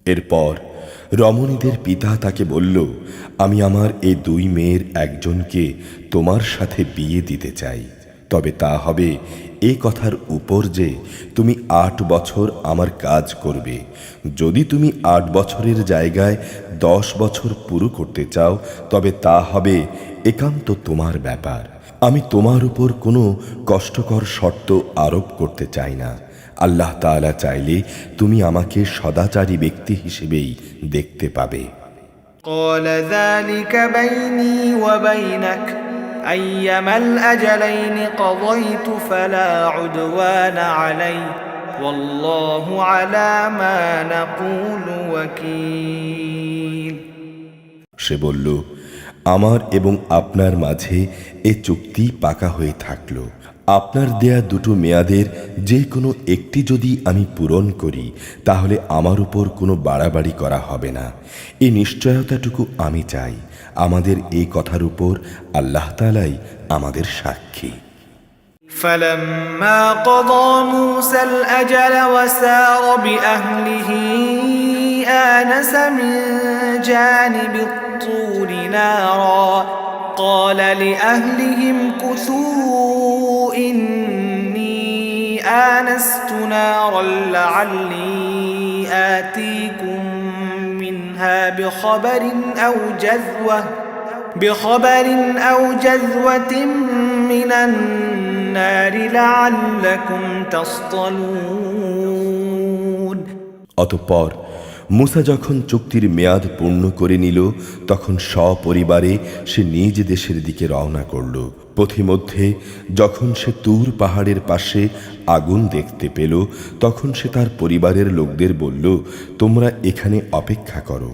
[SPEAKER 2] এরপর রমণীদের পিতা তাকে বলল, আমি আমার এই দুই মেয়ের একজনকে তোমার সাথে বিয়ে দিতে চাই, তবে তা হবে এই কথার উপর যে তুমি 8 বছর আমার কাজ করবে। যদি তুমি 8 বছরের জায়গায় 10 বছর পুরো করতে চাও তবে তা হবে একান্ত তোমার ব্যাপার। আমি তোমার উপর কোনো কষ্টকর শর্ত আরোপ করতে চাই না। আল্লাহ তাআলা চাইলে তুমি আমাকে সদাচারী ব্যক্তি হিসেবেই দেখতে পাবে।
[SPEAKER 1] قال ذلك بيني وبينك أيما الأجلين قضيت فلا عدوان علي والله على ما نقول وكيل।
[SPEAKER 2] সে বলল, আমার এবং আপনার মাঝে এ চুক্তি পাকা হয়ে থাকলো। আপনার দেয়া দুটো মেয়াদের যে কোনো একটি যদি আমি পূরণ করি তাহলে আমার উপর কোনো বাড়াবাড়ি করা হবে না। এই নিশ্চয়তাটুকু আমি চাই। আমাদের এই কথার উপর আল্লাহ তাআলাই আমাদের সাক্ষী।
[SPEAKER 1] فلما قضى موسى الأجل وسار بأهله آنس من جانب الطور نارا قال لأهلهم كثوا إني آنست نارا لعلي آتيكم منها بخبر أو جذوة من النار لعلكم تصطلون।
[SPEAKER 2] অতঃপর মূসা যখন চুক্তির মেয়াদ পূর্ণ করে নিল তখন সপরিবারে সে নিজ দেশের দিকে রওনা করল। পথিমধ্যে যখন সে তুর পাহাড়ের পাশে আগুন দেখতে পেল তখন সে তার পরিবারের লোকদের বলল, তোমরা এখানে অপেক্ষা করো,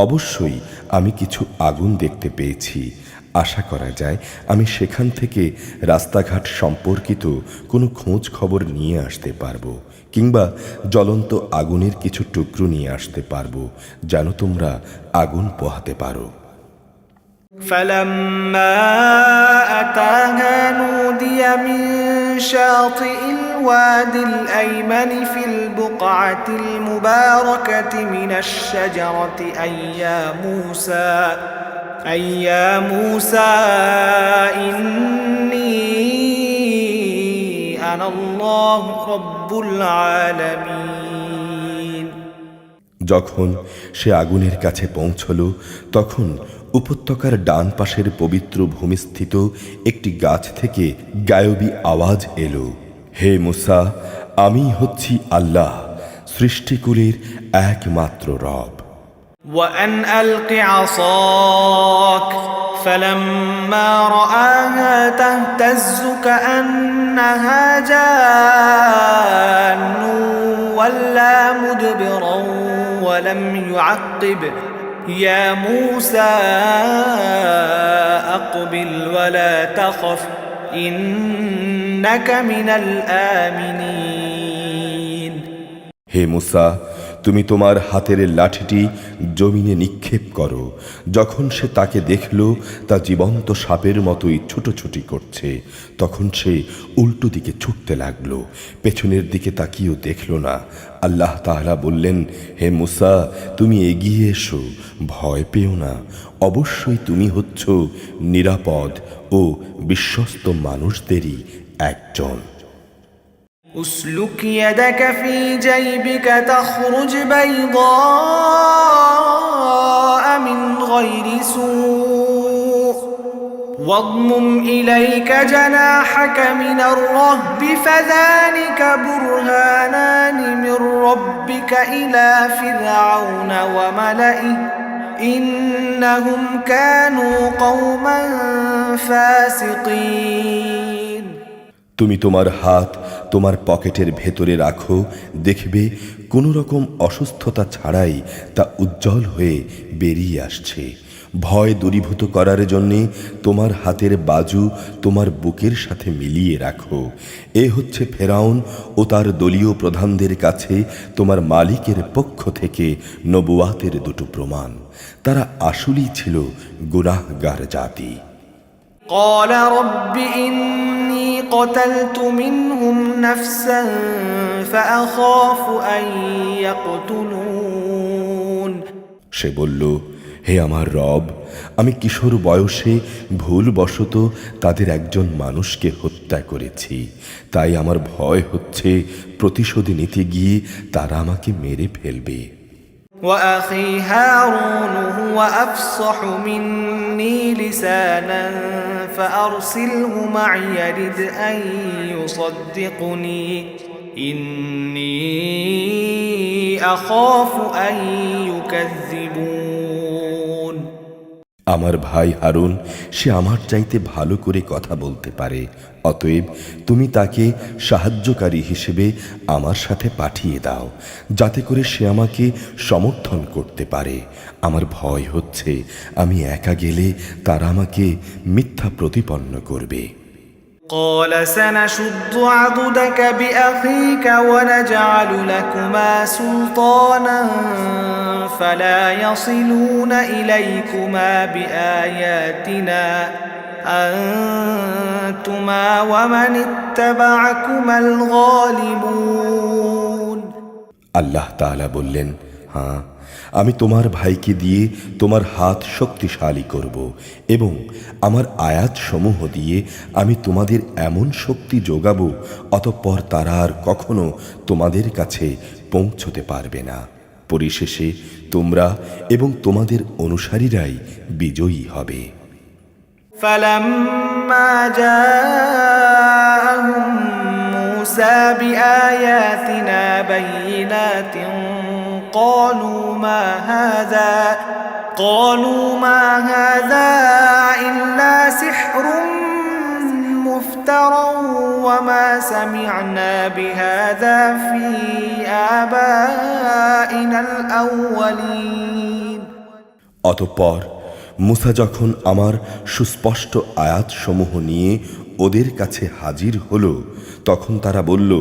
[SPEAKER 2] অবশ্যই আমি কিছু আগুন দেখতে পেয়েছি, আশা করা যায় আমি সেখান থেকে রাস্তাঘাট সম্পর্কিত কোনো খোঁজ খবর নিয়ে আসতে পারবো, কিংবা জ্বলন্ত আগুনের কিছু টুকরো নিয়ে আসতে পারবো যেন তোমরা আগুন পোহাতে পারো।
[SPEAKER 1] فلما أتاها نودي من شاطئ الوادي الأيمن في البقعة المباركة من الشجرة أي يا موسى إني أنا الله رب العالمين।
[SPEAKER 2] যখন সে আগুনের কাছে পৌঁছল তখন উপত্যকার ডান পাশের পবিত্র ভূমিস্থিত একটি গাছ থেকে গায়বী আওয়াজ এলো, হে মুসা, আমি হচ্ছি আল্লাহ, সৃষ্টিকুলের একমাত্র রব।
[SPEAKER 1] وأن ألق عصاك فلما رآها تهتز كأنها جان ولا مدبرا ولم يعقب يا موسى أقبل ولا تخف إنك من الآمنين।
[SPEAKER 2] হে মুসা, তুমি তোমার হাতের লাঠিটি জমিনে নিক্ষেপ করো। যখন সে তাকে দেখল তা জীবন্ত সাপের মতোই ছুটোছুটি করছে, তখন সে উল্টো দিকে ছুটতে লাগলো, পেছনের দিকে তাকিয়েও দেখল না। আল্লাহ তাআলা বললেন, হে মুসা, তুমি এগিয়ে এসো, ভয় পেও না, অবশ্যই তুমি হচ্ছ নিরাপদ ও বিশ্বস্ত মানুষদেরই একজন।
[SPEAKER 1] اسلك يدك في جيبك تخرج بيضاء من غير سوء واضمم إليك جناحك من الرهب فذلك برهانان من ربك إلى فرعون وملئه إنهم كانوا قوما فاسقين।
[SPEAKER 2] তুমি তোমার হাত তোমার পকেটের ভেতরে রাখো, দেখবে কোনো রকম অসুস্থতা ছাড়াই তা উজ্জ্বল হয়ে বেরিয়ে আসছে। ভয় দূরীভূত করার জন্যে তোমার হাতের বাজু তোমার বুকের সাথে মিলিয়ে রাখো। এ হচ্ছে ফেরাউন ও তার দলীয় প্রধানদের কাছে তোমার মালিকের পক্ষ থেকে নবুয়াতের দুটো প্রমাণ। তারা আসলেই ছিল গুনাহগার জাতি।
[SPEAKER 1] قال رب إني قتلت منهم نفسا فأخاف أن يقتلون।
[SPEAKER 2] সে বলল, হে আমার রব, আমি কিশোর বয়সে ভুলবশত তাদের একজন মানুষকে হত্যা করেছি, তাই আমার ভয় হচ্ছে প্রতিশোধ নিতে গিয়ে তারা আমাকে মেরে ফেলবে।
[SPEAKER 1] وأخي هارون هو أفصح مني لسانا فأرسله معي يرد أن يصدقني إني أخاف أن يكذبون।
[SPEAKER 2] আমার ভাই হারুন, সে আমার চাইতে ভালো করে কথা বলতে পারে, অতএব তুমি তাকে সাহায্যকারী হিসেবে আমার সাথে পাঠিয়ে দাও, যাতে করে সে আমাকে সমর্থন করতে পারে। আমার ভয় হচ্ছে আমি একা গেলে তারা আমাকে মিথ্যা প্রতিপন্ন করবে।
[SPEAKER 1] قال سنشد عضدك بأخيك ونجعل لكما سلطانا فلا يصلون إليكما بآياتنا أنتما ومن اتبعكما الغالبون।
[SPEAKER 2] আল্লাহ তাআলা বললেন, হ্যাঁ, আমি তোমার ভাইকে দিয়ে তোমার হাত শক্তিশালী করব এবং আমার আয়াত সমূহ দিয়ে আমি তোমাদের এমন শক্তি যোগাবো, অতঃপর তারা আর কখনো তোমাদের কাছে পৌঁছতে পারবে না। পরিশেষে তোমরা এবং তোমাদের অনুসারীরাই বিজয়ী হবে।
[SPEAKER 1] فلما جاءهم موسى بآياتنا بينات قالوا ما هذا إلا سحر مفترى وما سمعنا بهذا في آبائنا الأولين।
[SPEAKER 2] অতঃপর মুসা যখন আমার সুস্পষ্ট আয়াতসমূহ নিয়ে ওদের কাছে হাজির হলো, তখন তারা বলল,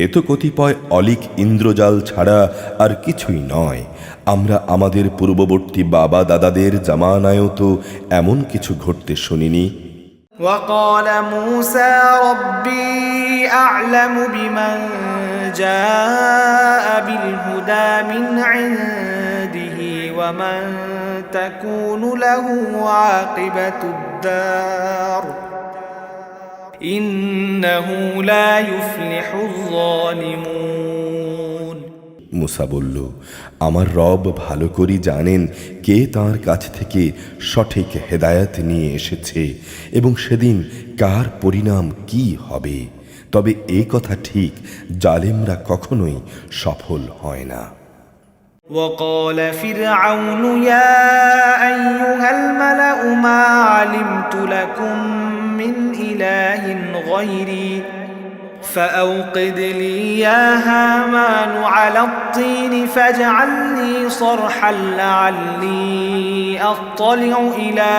[SPEAKER 2] এ তো কতিপয় অলিক ইন্দ্রজাল ছাড়া আর কিছুই নয়। আমরা আমাদের পূর্ববর্তী বাবা দাদাদের জামানায়ও তো এমন কিছু ঘটতে শুনিনি।
[SPEAKER 1] وقال موسى ربي أعلم بمن جاء بالهدى من عنده ومن تكون له عاقبة الدار إنه لا يفلح الظالمون।
[SPEAKER 2] মুসা বলল, আমার রব ভালো করে জানেন কে তাঁর কাছ থেকে সঠিক হেদায়েত নিয়ে এসেছে এবং সেদিন কার পরিণাম কি হবে। তবে এ কথা ঠিক, জালেমরা কখনোই সফল হয় না।
[SPEAKER 1] وقال فرعون يا أيها الملأ ما علمت لكم من إله غيري فأوقد لي يا هامان على الطين فاجعل لي صرحا لعلي أطلع إلى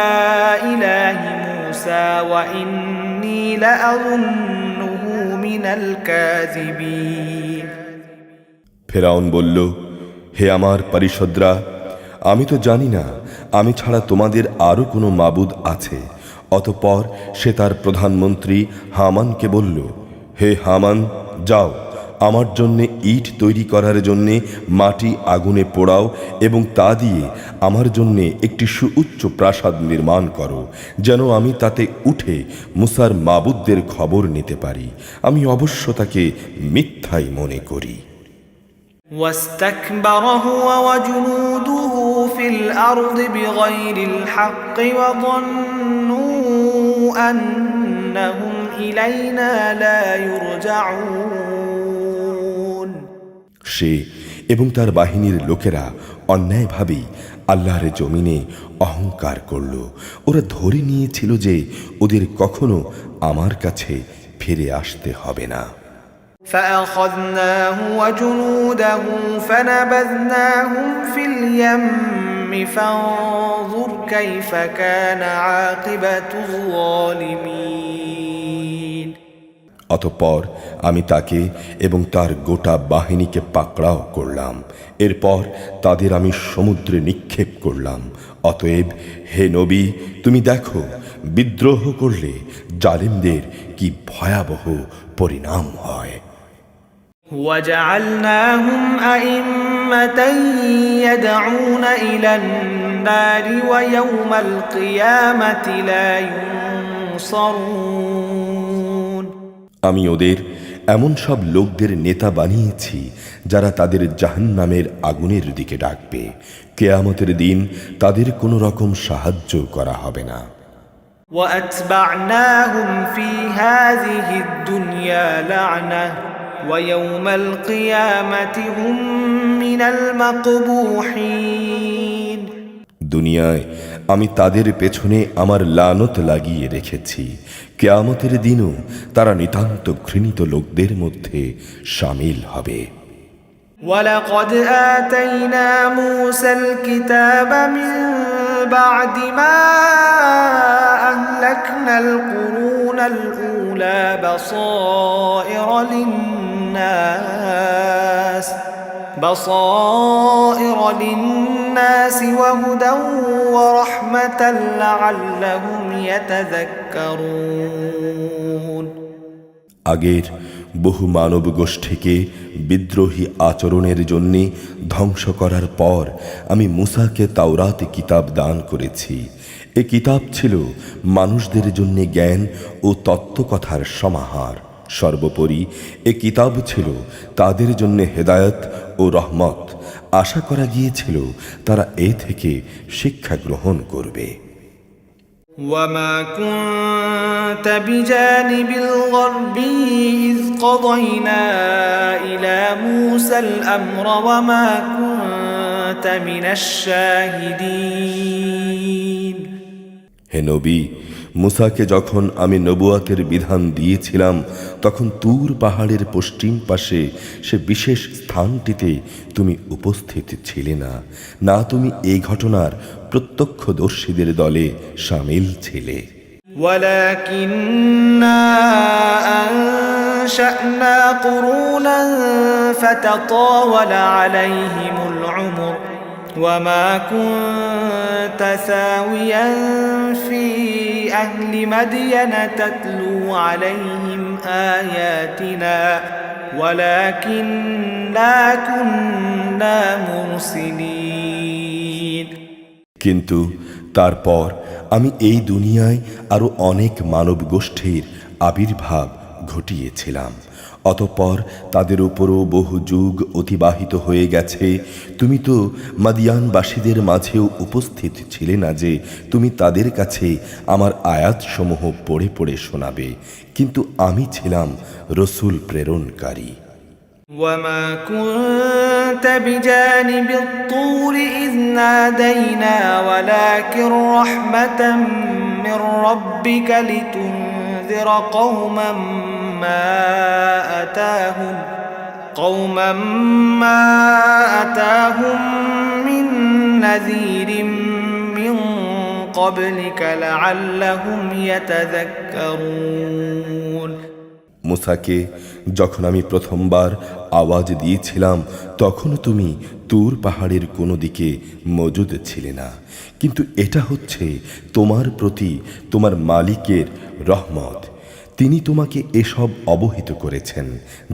[SPEAKER 1] إله موسى وإني لأظنه من الكاذبين।
[SPEAKER 2] ফেরাউন বলল, হে আমার পরিষদরা, আমি তো জানি না আমি ছাড়া তোমাদের আরো কোনো মাবুদ আছে। অতঃপর সে তার প্রধানমন্ত্রী হামানকে বলল, হে হামান, যাও আমার জন্যে ইট তৈরি করার জন্যে মাটি আগুনে পোড়াও এবং তা দিয়ে আমার জন্যে একটি সুউচ্চ প্রাসাদ নির্মাণ করো, যেন আমি তাতে উঠে মুসার মাবুদদের খবর নিতে পারি। আমি অবশ্য তাকে মিথ্যাই মনে করি।
[SPEAKER 1] واستكبر هو وجنوده في الأرض بغير الحق وظنوا أنهم إلينا لا يرجعون।
[SPEAKER 2] সে এবং তার বাহিনীর লোকেরা অন্যায়ভাবেই আল্লাহর জমিনে অহংকার করল। ওরা ধরে নিয়েছিল যে ওদের কখনো আমার কাছে ফিরে আসতে হবে না।
[SPEAKER 1] فأخذناه وجنوده فنبذناهم في اليم فانظر كيف كان عاقبة الظالمين।
[SPEAKER 2] অতঃপর আমি তাকে এবং তার গোটা বাহিনীকে পাকড়াও করলাম। এরপর তাদের আমি সমুদ্রে নিক্ষেপ করলাম। অতএব হে নবী, তুমি দেখো বিদ্রোহ করলে জালিমদের কি ভয়াবহ পরিণাম হয়।
[SPEAKER 1] وجعلناهم أئمة يدعون إلى النار ويوم القيامة لا ينصرون।
[SPEAKER 2] আমি ওদের এমন সব লোকদের নেতা বানিয়েছি যারা তাদের জাহান্নামের আগুনের দিকে ডাকবে। কিয়ামতের দিন তাদের কোনো রকম সাহায্য করা হবে না।
[SPEAKER 1] وأتبعناهم في هذه الدنيا لعنة ويوم القيامة هم من المقبوحين।
[SPEAKER 2] দুনিয়ায় আমি তাদের পেছনে আমার লানত লাগিয়ে রেখেছি। কিয়ামতের দিনও তারা নিতান্ত ঘৃণিত লোকদের মধ্যে শামিল হবে।
[SPEAKER 1] ولقد آتينا موسى الكتاب من بعد ما أهلكنا القرون الأولى بصائر للناس وهدى ورحمة لعلهم يتذكرون।
[SPEAKER 2] আগের বহু মানব গোষ্ঠীকে বিদ্রোহী আচরণের জন্যে ধ্বংস করার পর আমি মুসাকে তাওরাত কিতাব দান করেছি। এ কিতাব ছিল মানুষদের জন্য জ্ঞান ও তত্ত্বকথার সমাহার। সর্বোপরি এ কিতাব ছিল তাদের জন্য হেদায়েত ও রহমত। আশা করা গিয়েছিল তারা এ থেকে শিক্ষা গ্রহণ করবে।
[SPEAKER 1] وما كنت بجانب الغربي إذ قضينا إلى موسى الأمر وما كنت من الشاهدين।
[SPEAKER 2] হে নবী, মুসাকে যখন আমি নবুয়াতের বিধান দিয়েছিলাম তখন তুর পাহাড়ের পশ্চিম পাশে সে বিশেষ স্থানটিতে তুমি উপস্থিত ছিলে না। না তুমি এই ঘটনার প্রত্যক্ষদর্শীদের দলে শামিল ছিলে।
[SPEAKER 1] ولكننا أنشأنا قرونا فتطاول عليهم العمر وما كنت ثاويا في أهل مدين تتلو عليهم آياتنا ولكننا كنا مرسلين।
[SPEAKER 2] কিন্তু তারপর আমি এই দুনিয়ায় আরো অনেক মানব গোষ্ঠীর আবির্ভাব ঘটিয়েছিলাম। অতঃপর তাদের উপরও বহু যুগ অতিবাহিত হয়ে গেছে। তুমি তো মাদিয়ানবাসীদের মাঝেও উপস্থিত ছিলে না যে তুমি তাদের কাছে আমার আয়াতসমূহ পড়ে পড়ে শোনাবে, কিন্তু আমি ছিলাম রসূল প্রেরণকারী।
[SPEAKER 1] وما كنت بجانب الطور إذ نادينا ولكن رحمة من ربك لتنذر قوما ما أتاهم من نذير من قبلك لعلهم يتذكرون।
[SPEAKER 2] মুসাকে যখন আমি প্রথমবার আওয়াজ দিয়েছিলাম তখন তুমি তুর পাহাড়ের কোনো দিকে মজুদ ছিলে না, কিন্তু এটা হচ্ছে তোমার প্রতি তোমার মালিকের রহমত। তিনি তোমাকে এসব অবহিত করেছেন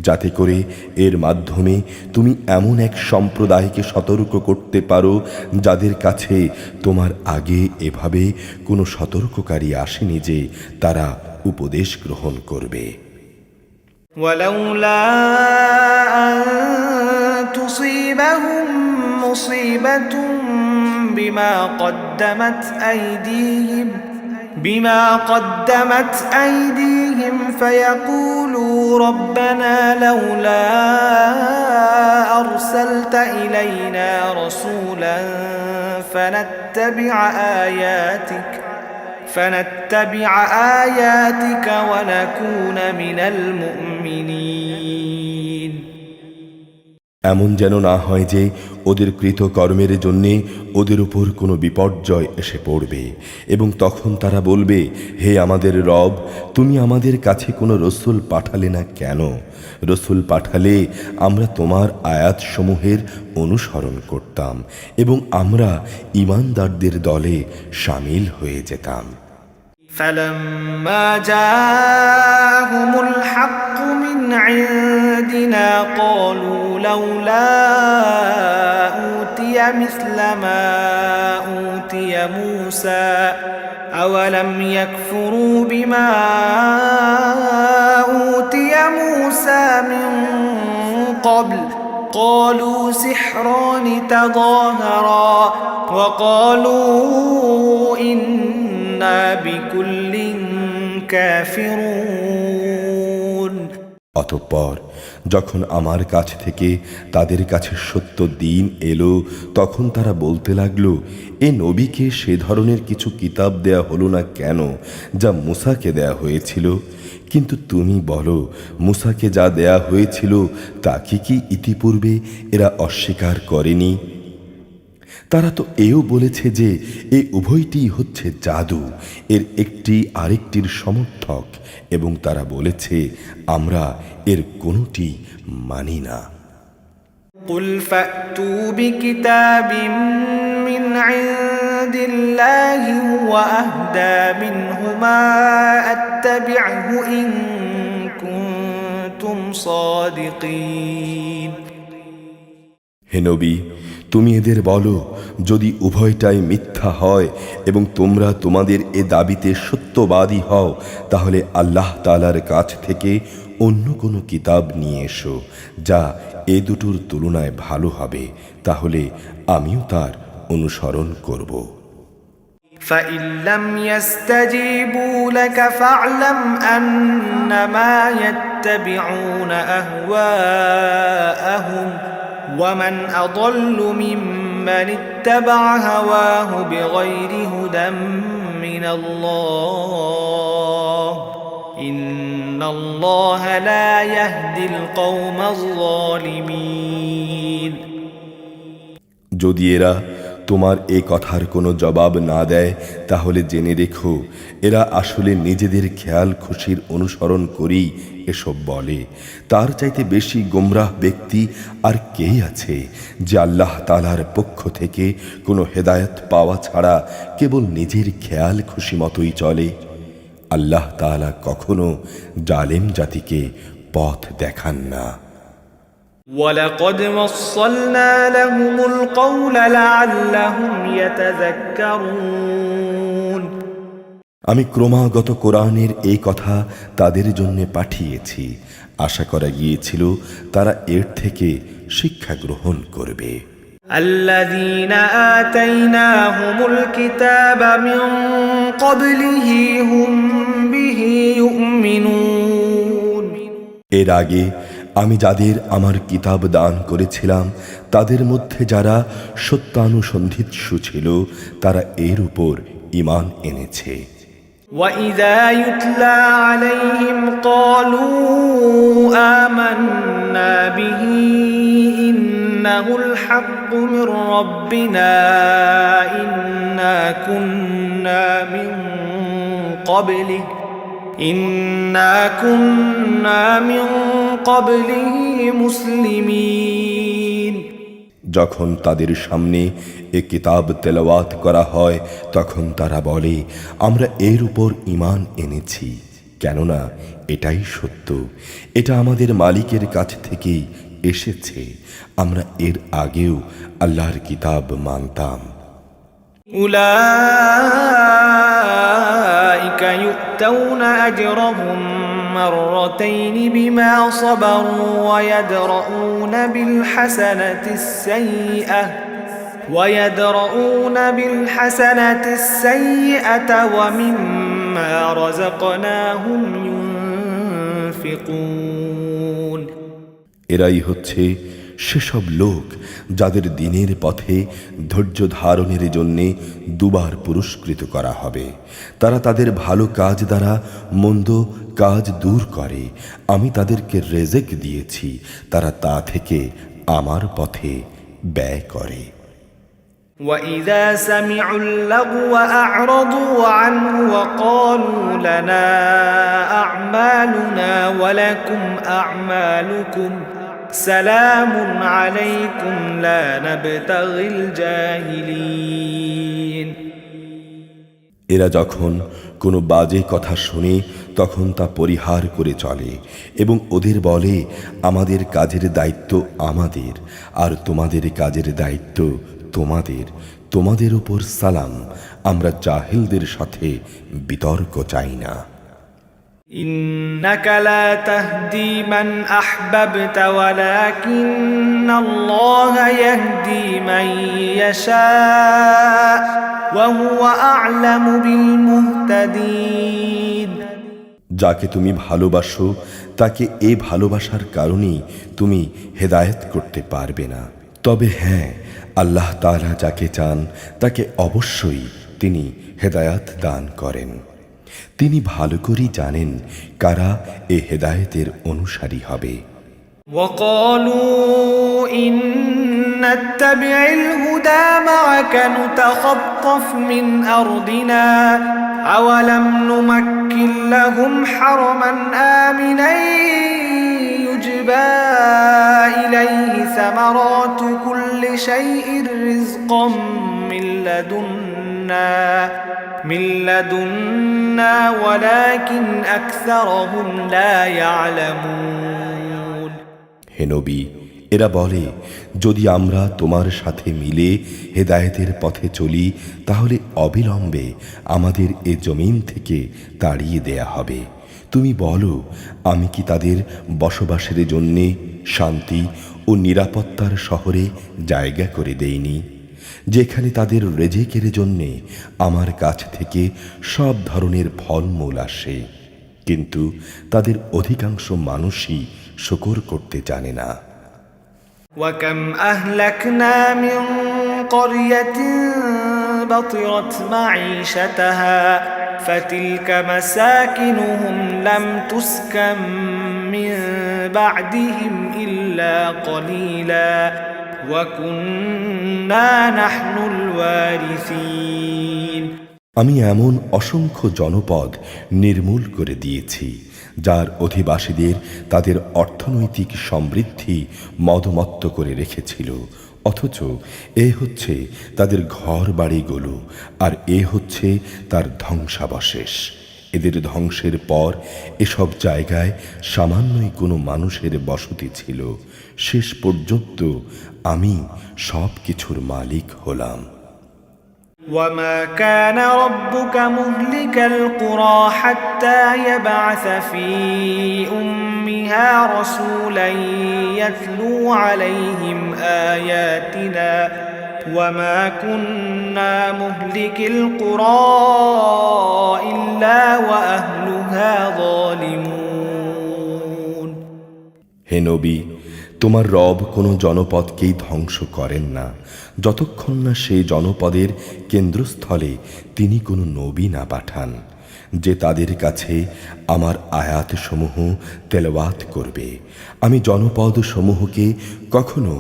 [SPEAKER 2] যাতে করে এর মাধ্যমে তুমি এমন এক সম্প্রদায়কে সতর্ক করতে পারো যাদের কাছে তোমার আগে এভাবে কোনো সতর্ককারী আসেনি যে তারা উপদেশ গ্রহণ করবে।
[SPEAKER 1] ولولا أن تصيبهم مصيبة بما قدمت أيديهم فيقولوا ربنا لولا أرسلت إلينا رسولا فنتبع آياتك ونكون من المؤمنين।
[SPEAKER 2] এমন যেন না হয় যে ওদের কৃতকর্মের জন্যে ওদের উপর কোনো বিপর্যয় এসে পড়বে এবং তখন তারা বলবে, হে আমাদের রব, তুমি আমাদের কাছে কোনো রসুল পাঠালে না কেন? রসুল পাঠালে আমরা তোমার আয়াতসমূহের অনুসরণ করতাম এবং আমরা ঈমানদারদের দলে শামিল হয়ে যেতাম।
[SPEAKER 1] فلما جاءهم الحق من عندنا قالوا لولا أوتي مثل ما أوتي موسى أولم يكفروا بما أوتي موسى من قبل قالوا سحران تظاهرا وقالوا إنا بكل كافرون।
[SPEAKER 2] অতঃপর যখন আমার কাছ থেকে তাদের কাছে সত্য দিন এলো তখন তারা বলতে লাগলো, এ নবীকে সে ধরনের কিছু কিতাব দেয়া হলো না কেন যা মুসাকে দেয়া হয়েছিল? কিন্তু তুমি বলো, মুসাকে যা দেয়া হয়েছিল তা কি ইতিপূর্বে এরা অস্বীকার করেনি? তারা তো এও বলেছে যে এ উভয়টি হচ্ছে জাদু, এর একটি আরেকটির সমর্থক, এবং তারা বলেছে আমরা এর কোনোটি মানি না।
[SPEAKER 1] قل فأتوا بكتاب من عند الله هو أهدى منهما أتبعه إن كنتم صادقين।
[SPEAKER 2] হে নবী, তুমি এদের বলো, যদি উভয়টাই মিথ্যা হয় এবং তোমরা তোমাদের এ দাবিতে সত্যবাদী হও তাহলে আল্লাহ তাআলার কাছ থেকে অন্য কোনো কিতাব নিয়ে এসো যা এ দুটোর তুলনায় ভালো হবে, তাহলে আমিও তার অনুসরণ করব।
[SPEAKER 1] فإن لم يستجيبوا لك فاعلم أنما يتبعون أهواءهم ومن أضل ممن اتبع هواه بغير هدى من الله إن الله لا يهدي القوم الظالمين।
[SPEAKER 2] যদি এরা তোমার এই কথার কোনো জবাব না দেয়, তাহলে জেনে রেখো এরা আসলে নিজেদের খেয়াল খুশির অনুসরণ করেই এসব বলে। তার চাইতে বেশি গোমরাহ ব্যক্তি আর কে আছে যে আল্লাহ তাআলার পক্ষ থেকে কোনো হেদায়েত পাওয়া ছাড়া কেবল নিজের খেয়াল খুশি মতোই চলে। আল্লাহ তাআলা কখনো জালেম জাতিকে পথ দেখান না।
[SPEAKER 1] وَلَقَدْ وَصَّلْنَا لَهُمُ الْقَوْلَ لَعَلَّهُمْ يَتَذَكَّرُونَ
[SPEAKER 2] আমি ক্রমাগত কোরআনের এই কথা তাদের জন্য পাঠিয়েছি, আশা করা গিয়েছিল তারা এর থেকে শিক্ষা গ্রহণ করবে।
[SPEAKER 1] الَّذِينَ آتَيْنَاهُمُ الْكِتَابَ مِنْ قَبْلِهِ هُمْ بِهِ يُؤْمِنُونَ
[SPEAKER 2] এর আগে আমি যাদের আমার কিতাব দান করেছিলাম তাদের মধ্যে যারা সত্যানুসন্ধিৎসু ছিল তারা এর উপর ঈমান এনেছে।
[SPEAKER 1] وَإِذَا يُتْلَى عَلَيْهِمْ قَالُوا آمَنَّا بِهِ إِنَّهُ الْحَقُّ مِنْ رَبِّنَا إِنَّا كُنَّا مِنْ قَبْلِهِ مُسْلِمِينَ
[SPEAKER 2] যখন তাদের সামনে এ কিতাব তেলাওয়াত করা হয় তখন তারা বলে, আমরা এর উপর ঈমান এনেছি, কেননা এটাই সত্য, এটা আমাদের মালিকের কাছ থেকেই এসেছে, আমরা এর আগেও আল্লাহর কিতাব মানতাম।
[SPEAKER 1] أولئك يؤتون أجرهم مرتين بما صبروا ويدرؤون بالحسنة السيئة ومما رزقناهم ينفقون
[SPEAKER 2] এরাই হচ্ছে সেসব লোক যাদের দিনের পথে ধৈর্য ধারণের জন্যে দুবার পুরস্কৃত করা হবে। তারা তাদের ভালো কাজ দ্বারা মন্দ কাজ দূর করে। আমি তাদেরকে রেজেক দিয়েছি, তারা তা থেকে আমার পথে ব্যয় করে।
[SPEAKER 1] وَإِذَا سَمِعُوا اللَّغْوَ أَعْرَضُوا عَنْهُ وَقَالُوا لَنَا أَعْمَالُنَا وَلَكُمْ أَعْمَالُكُمْ سَلَامٌ عَلَيْكُمْ لَا نَبْتَغِي الْجَاهِلِينَ
[SPEAKER 2] এরা যখন কোনো বাজে কথা শুনে তখন তা পরিহার করে চলে এবং ওদের বলে, আমাদের কাজের দায়িত্ব আমাদের আর তোমাদের কাজের দায়িত্ব তোমাদের, তোমাদের উপর সালাম, আমরা জাহিলদের সাথে বিতর্ক চাই না।
[SPEAKER 1] إنك لا تهدي من أحببت ولكن الله يهدي من يشاء وهو أعلم بالمهتدين
[SPEAKER 2] যাকে তুমি ভালোবাসো তাকে এই ভালোবাসার কারণেই তুমি হেদায়েত করতে পারবে না। তবে হ্যাঁ, আল্লাহ তাআলা যাকে চান তাকে অবশ্যই তিনি হেদায়েত দান করেন। তিনি ভালো করেই জানেন কারা এ হেদায়েতের অনুসারী হবে।
[SPEAKER 1] وقالوا إن نتبع الهدى معك نتخطف من أرضنا أولم نمكن لهم حرما آمنا يجبى إليه ثمرات كل شيء رزقا من لدنا ولكن أكثرهم لا يعلمون
[SPEAKER 2] হে নবী, এরা বলে, যদি আমরা তোমার সাথে মিলে হেদায়েতের পথে চলি তাহলে অবিলম্বে আমাদের এ জমিন থেকে তাড়িয়ে দেয়া হবে। তুমি বলো, আমি কি তাদের বসবাসের জন্যে শান্তি ও নিরাপত্তার শহরে জায়গা করে দেইনি, যেখানে তাদের রেজেকের জন্যে আমার কাছ থেকে সব ধরনের ফলমূল আসে, কিন্তু তাদের অধিকাংশ মানুষই শুকর করতে জানে না।
[SPEAKER 1] وكم أهلكنا من قرية بطرت معيشتها فتلك مساكنهم لم تسكن من بعدهم إلا قليلا وكنا نحن الوارثين
[SPEAKER 2] আমি এমন অসংখ্য জনপদ নির্মূল করে দিয়েছি যার অধিবাসীদের তাদের অর্থনৈতিক সমৃদ্ধি মদমত্ত করে রেখেছিল, অথচ এ হচ্ছে তাদের ঘর বাড়িগুলো আর এ হচ্ছে তার ধ্বংসাবশেষ। এদের ধ্বংসের পর এসব জায়গায় সামান্যই কোনো মানুষের বসতি ছিল। শেষ পর্যন্ত আমি সব কিছুর মালিক হলাম।
[SPEAKER 1] وما كان ربك مهلك القرى حتى يبعث في أمها رسولا يتلو عليهم آياتنا وما كنا مهلك القرى إلا وأهلها ظالمون
[SPEAKER 2] হে নবী, তোমার রব কোনো জনপদকেই ধ্বংস করেন না যতক্ষণ না সেই জনপদের কেন্দ্রস্থলে তিনি কোনো নবী না পাঠান, যে তাদের কাছে আমার আয়াতসমূহ তেলাওয়াত করবে। আমি জনপদ সমূহকে কখনো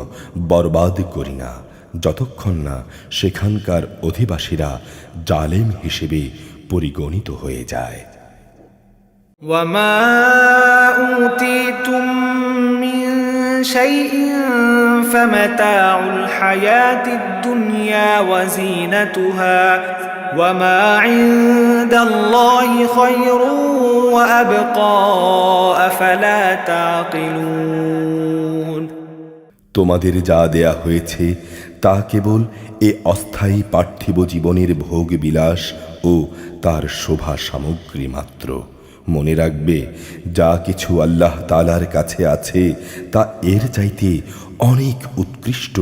[SPEAKER 2] বরবাদ করি না যতক্ষণ না সেখানকার অধিবাসীরা জালেম হিসেবে পরিগণিত হয়ে যায়।
[SPEAKER 1] وما أوتيتم من شيء فمتاع الحياة الدنيا وزينتها وما عند الله خير وأبقى أفلا تعقلون
[SPEAKER 2] তোমাদের যা দেয়া হয়েছে তা কেবল এ অস্থায়ী পার্থিব জীবনের ভোগ বিলাস ও তার শোভা সামগ্রী মাত্র। মনে রাখবে, যা কিছু আল্লাহ তাআলার কাছে আছে তা এর চাইতে অনেক উৎকৃষ্ট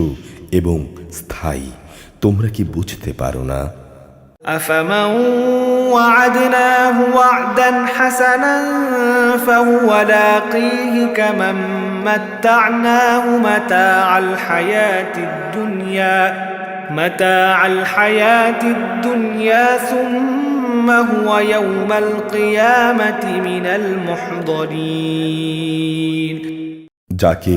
[SPEAKER 2] এবং স্থায়ী। তোমরা কি বুঝতে পারো না?
[SPEAKER 1] أفمن وعدناه وعدا حسنا فهو لاقيه كمن متعناه متاع الحياة الدنيا ثم هو يوم القيامة من المحضرين
[SPEAKER 2] যাকে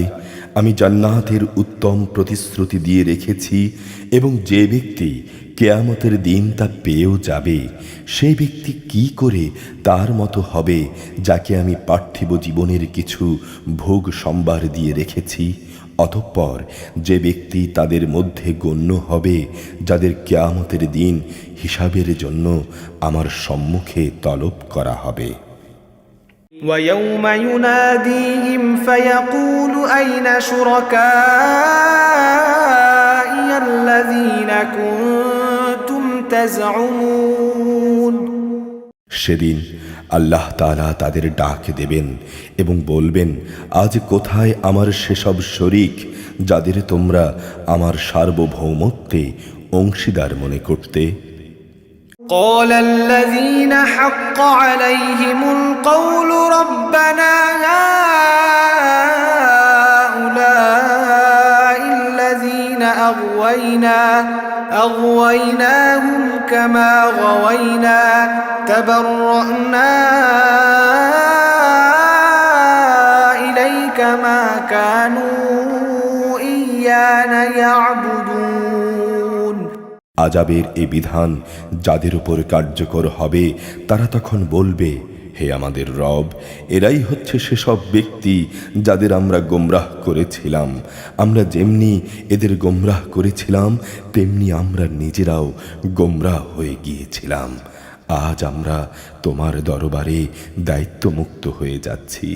[SPEAKER 2] আমি জান্নাতের উত্তম প্রতিশ্রুতি দিয়ে রেখেছি এবং যে ব্যক্তি কিয়ামতের দিন তা পেয়েও যাবে, সেই ব্যক্তি কি করে তার মতো হবে যাকে আমি পার্থিব জীবনের কিছু ভোগ সম্ভার দিয়ে রেখেছি? অতঃপর যে ব্যক্তি তাদের মধ্যে গণ্য হবে যাদের কিয়ামতের দিন হিসাবের জন্য আমার সম্মুখে তলব করা হবে।
[SPEAKER 1] ويوم يناديهم فيقول أين شركائي الذين كنتم تزعمون
[SPEAKER 2] সেদিন আল্লাহ তাআলা তাদের ডাক দেবেন এবং বলবেন, আজ কোথায় আমার সেসব শরীক যাদের তোমরা আমার সার্বভৌমত্বে অংশীদার মনে করতে?
[SPEAKER 1] قال الذين حق عليهم القول ربنا هؤلاء الذين أغويناهم كما غوينا تبرأنا إليك ما كانوا إيانا يعبدون
[SPEAKER 2] আযাবের এই বিধান যাদের উপর কার্যকর হবে তারা তখন বলবে, হে আমাদের রব, এরাই হচ্ছে সেসব ব্যক্তি যাদের আমরা গোমরাহ করেছিলাম। আমরা যেমনি এদের গোমরাহ করেছিলাম তেমনি আমরা নিজেরাও গোমরাহ হয়ে গিয়েছিলাম। আজ আমরা তোমার দরবারে দায়িত্বমুক্ত হয়ে যাচ্ছি।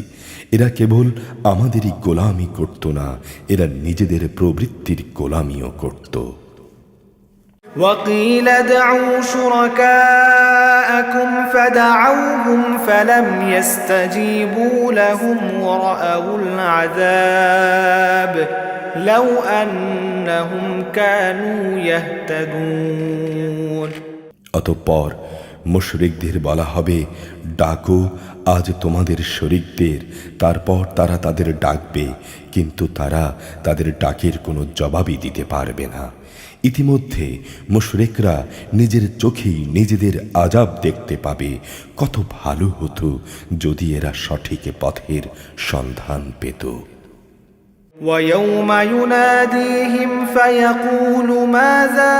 [SPEAKER 2] এরা কেবল আমাদেরই গোলামি করত না, এরা নিজেদের প্রবৃত্তির গোলামিও করত।
[SPEAKER 1] وقيل ادعوا شركاءكم فدعوهم فلم يستجيبوا لهم ورأوا العذاب لو أنهم كانوا يهتدون
[SPEAKER 2] অতঃপর মুশরিকদের বলা হবে, ডাকো আজ তোমাদের শরীকদের। তারপর তারা তাদের ডাকবে, কিন্তু তারা তাদের ডাকের কোনো জবাবই দিতে পারবে না। ইতিমধ্যে মুশরিকরা নিজের চোখেই নিজেদের আযাব দেখতে পাবে। কত ভালো হতো যদি এরা সঠিক পথের সন্ধান পেত।
[SPEAKER 1] ويوم يناديهم فيقول ماذا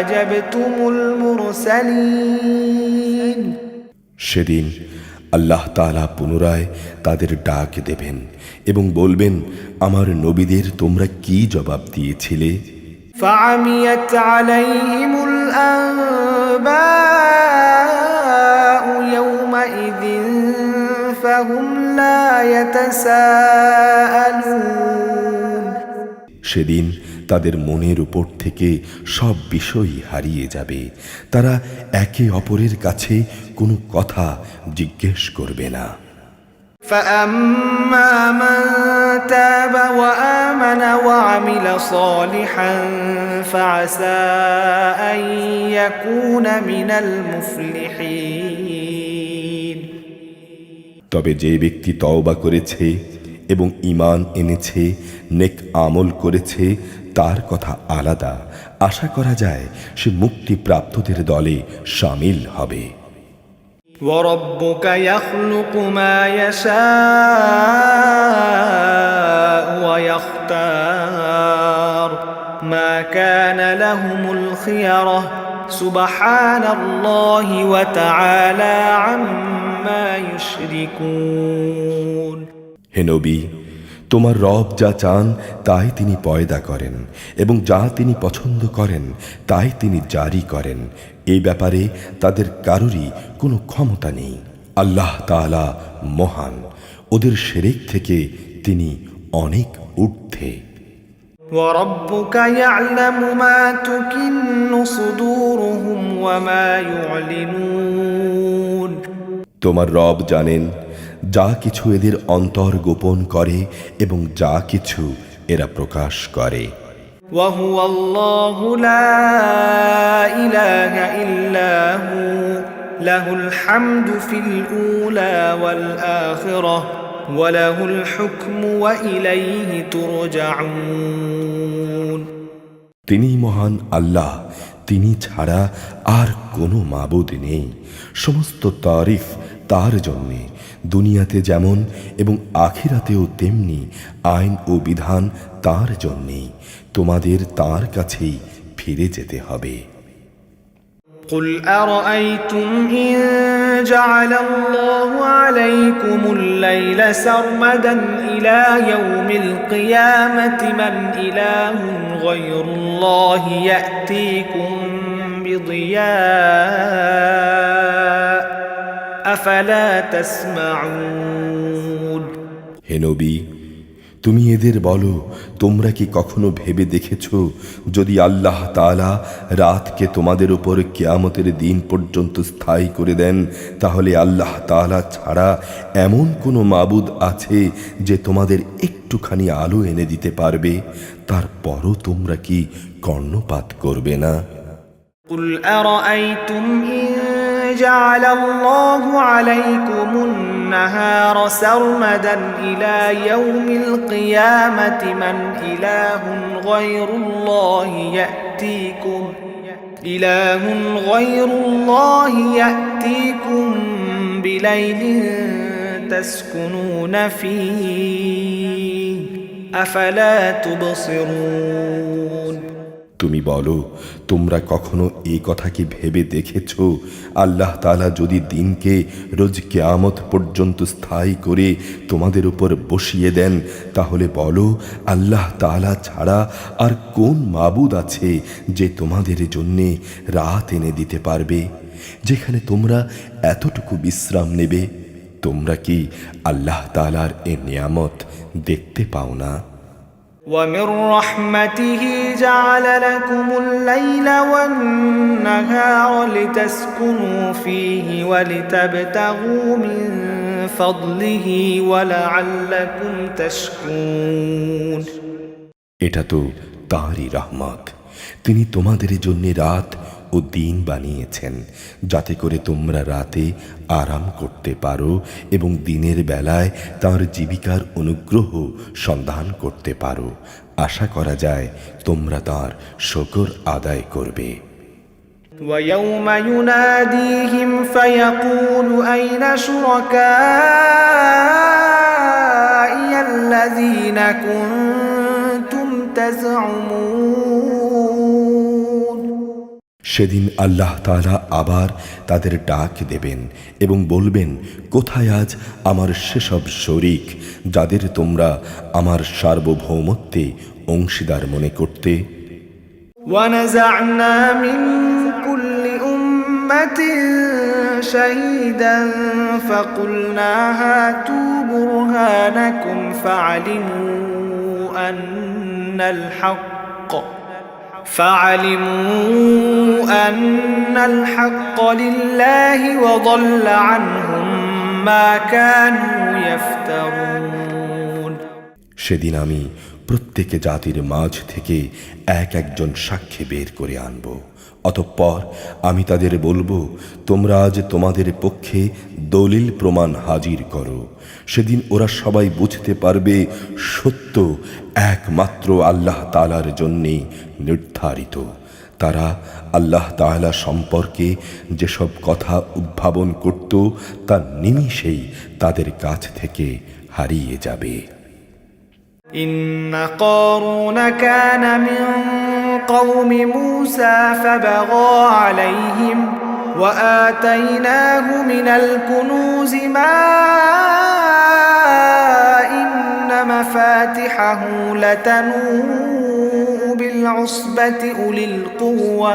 [SPEAKER 1] أجبتم المرسلين
[SPEAKER 2] সেদিন আল্লাহ তাআলা পুনরায় তাদের ডাক দেবেন এবং বলবেন, আমার নবীদের তোমরা কি জবাব দিয়েছিলে?
[SPEAKER 1] فعميت عليهم الأنباء يومئذ فهم لا يتساءلون
[SPEAKER 2] সেদিন তাদের মনের উপর থেকে সব বিষয়ই হারিয়ে যাবে। তারা একে অপরের কাছে কোনো কথা জিজ্ঞেস করবে না।
[SPEAKER 1] فأما من تاب وآمن وعمل صالحا فعسى أن يكون من المفلحين
[SPEAKER 2] তবে যে ব্যক্তি তওবা করেছে এবং ঈমান এনেছে, নেক আমল করেছে, তার কথা আলাদা। আশা করা যায় সে মুক্তিপ্রাপ্তদের দলে শামিল হবে।
[SPEAKER 1] وربك يخلق ما يشاء ويختار ما كان لهم الخيرة سبحان الله وتعالى عما يشركون
[SPEAKER 2] হে নবী, তোমার রব যা চান তাই তিনি পয়দা করেন এবং যা তিনি পছন্দ করেন তাই তিনি জারি করেন। এই ব্যাপারে তাদের কারোরই কোনো ক্ষমতা নেই। আল্লাহ তাআলা মহান, ওদের শিরক থেকে তিনি অনেক ঊর্ধ্বে।
[SPEAKER 1] وربك يعلم ما تكن صدورهم وما يعلنون
[SPEAKER 2] তোমার রব জানেন যা কিছু এদের অন্তর গোপন করে এবং যা কিছু এরা প্রকাশ করে।
[SPEAKER 1] وهو الله لا إله إلا هو له الحمد في الأولى والآخرة وله الحكم وإليه ترجعون
[SPEAKER 2] তিনি মহান আল্লাহ, তিনি ছাড়া আর কোনো মাবুদ নেই। সমস্ত তারিফ তার জন্যে, দুনিয়াতে যেমন এবং আখিরাতেও তেমনি। আইন ও বিধান তার জন্যেই, তোমাদের তার কাছেই ফিরে যেতে হবে।
[SPEAKER 1] قل أرأيتم إن جعل الله عليكم الليل سرمدا إلى يوم القيامة من إله غير الله يأتيكم بضياء أفلا تسمعون
[SPEAKER 2] হে নবী, তুমি এদের বলো, তোমরা কি কখনো ভেবে দেখেছো যদি আল্লাহ তাআলা রাতকে তোমাদের উপর কিয়ামতের দিন পর্যন্ত স্থায়ী করে দেন, তাহলে আল্লাহ তাআলা ছাড়া এমন কোনো মাবুদ আছে যে তোমাদের একটুখানি আলো এনে দিতে পারবে? তারপরও তোমরা কি কর্ণপাত করবে না?
[SPEAKER 1] قل أرأيتم إن جعل الله عليكم النهار سرمدا إلى يوم القيامة من إله غير الله يأتيكم بليل تسكنون فيه أفلا تبصرون
[SPEAKER 2] তুমি বলো, তোমরা কখনো এই কথা কি ভেবে দেখেছো আল্লাহ তাআলা যদি দিনকে রোজ কিয়ামত পর্যন্ত স্থায়ী করে তোমাদের উপর বসিয়ে দেন, তাহলে বলো আল্লাহ তাআলা ছাড়া আর কোন মাবুদ আছে যে তোমাদের জন্যে রাত এনে দিতে পারবে, যেখানে তোমরা এতটুকু বিশ্রাম নেবে? তোমরা কি আল্লাহ তাআলার এই নিয়ামত দেখতে পাও না?
[SPEAKER 1] ومن رحمته جعل لكم الليل والنهار لتسكنوا فيه ولتبتغوا من فضله ولعلكم تشكرون
[SPEAKER 2] এটা তো তাঁরই রহমত। তিনি তোমাদের জন্য রাত ও দিন বানিয়েছেন যাতে করে তোমরা রাতে আরাম করতে পারো এবং দিনের বেলায় তাঁর জীবিকার অনুগ্রহ সন্ধান করতে পারো। আশা করা যায় তোমরা তাঁর শুকর আদায় করবে।
[SPEAKER 1] ويوم يناديهم فيقول أين شركائي الذين كنتم تزعمون
[SPEAKER 2] সেদিন আল্লাহ তাআলা আবার তাদের ডাক দেবেন এবং বলবেন, কোথায় আজ আমার সেসব শরীক যাদের তোমরা আমার সার্বভৌমত্বে অংশীদার মনে করতে?
[SPEAKER 1] ونزعنا من كل أمة شهيدا فقلنا هاتوا برهانكم فعلموا أن الحق لله وضل عنهم ما كانوا يفترون
[SPEAKER 2] সেদিন আমি প্রত্যেক জাতির মাঝ থেকে একজন সাক্ষী বের করে আনব। অতঃপর আমি তাদের বলবো, তোমরা আজ তোমাদের পক্ষে দলিল প্রমাণ হাজির করো। সেদিন ওরা সবাই বুঝতে পারবে সত্য একমাত্র আল্লাহ তাআলার জন্যে নির্ধারিত। তারা আল্লাহ তাআলা সম্পর্কে যেসব কথা উদ্ভাবন করত তা নিমিষেই তাদের কাছ থেকে হারিয়ে যাবে।
[SPEAKER 1] إن قارون كان من قوم موسى فبغى عليهم وآتيناه من الكنوز ما إن مفاتحه لتنوء بالعصبة أولي القوة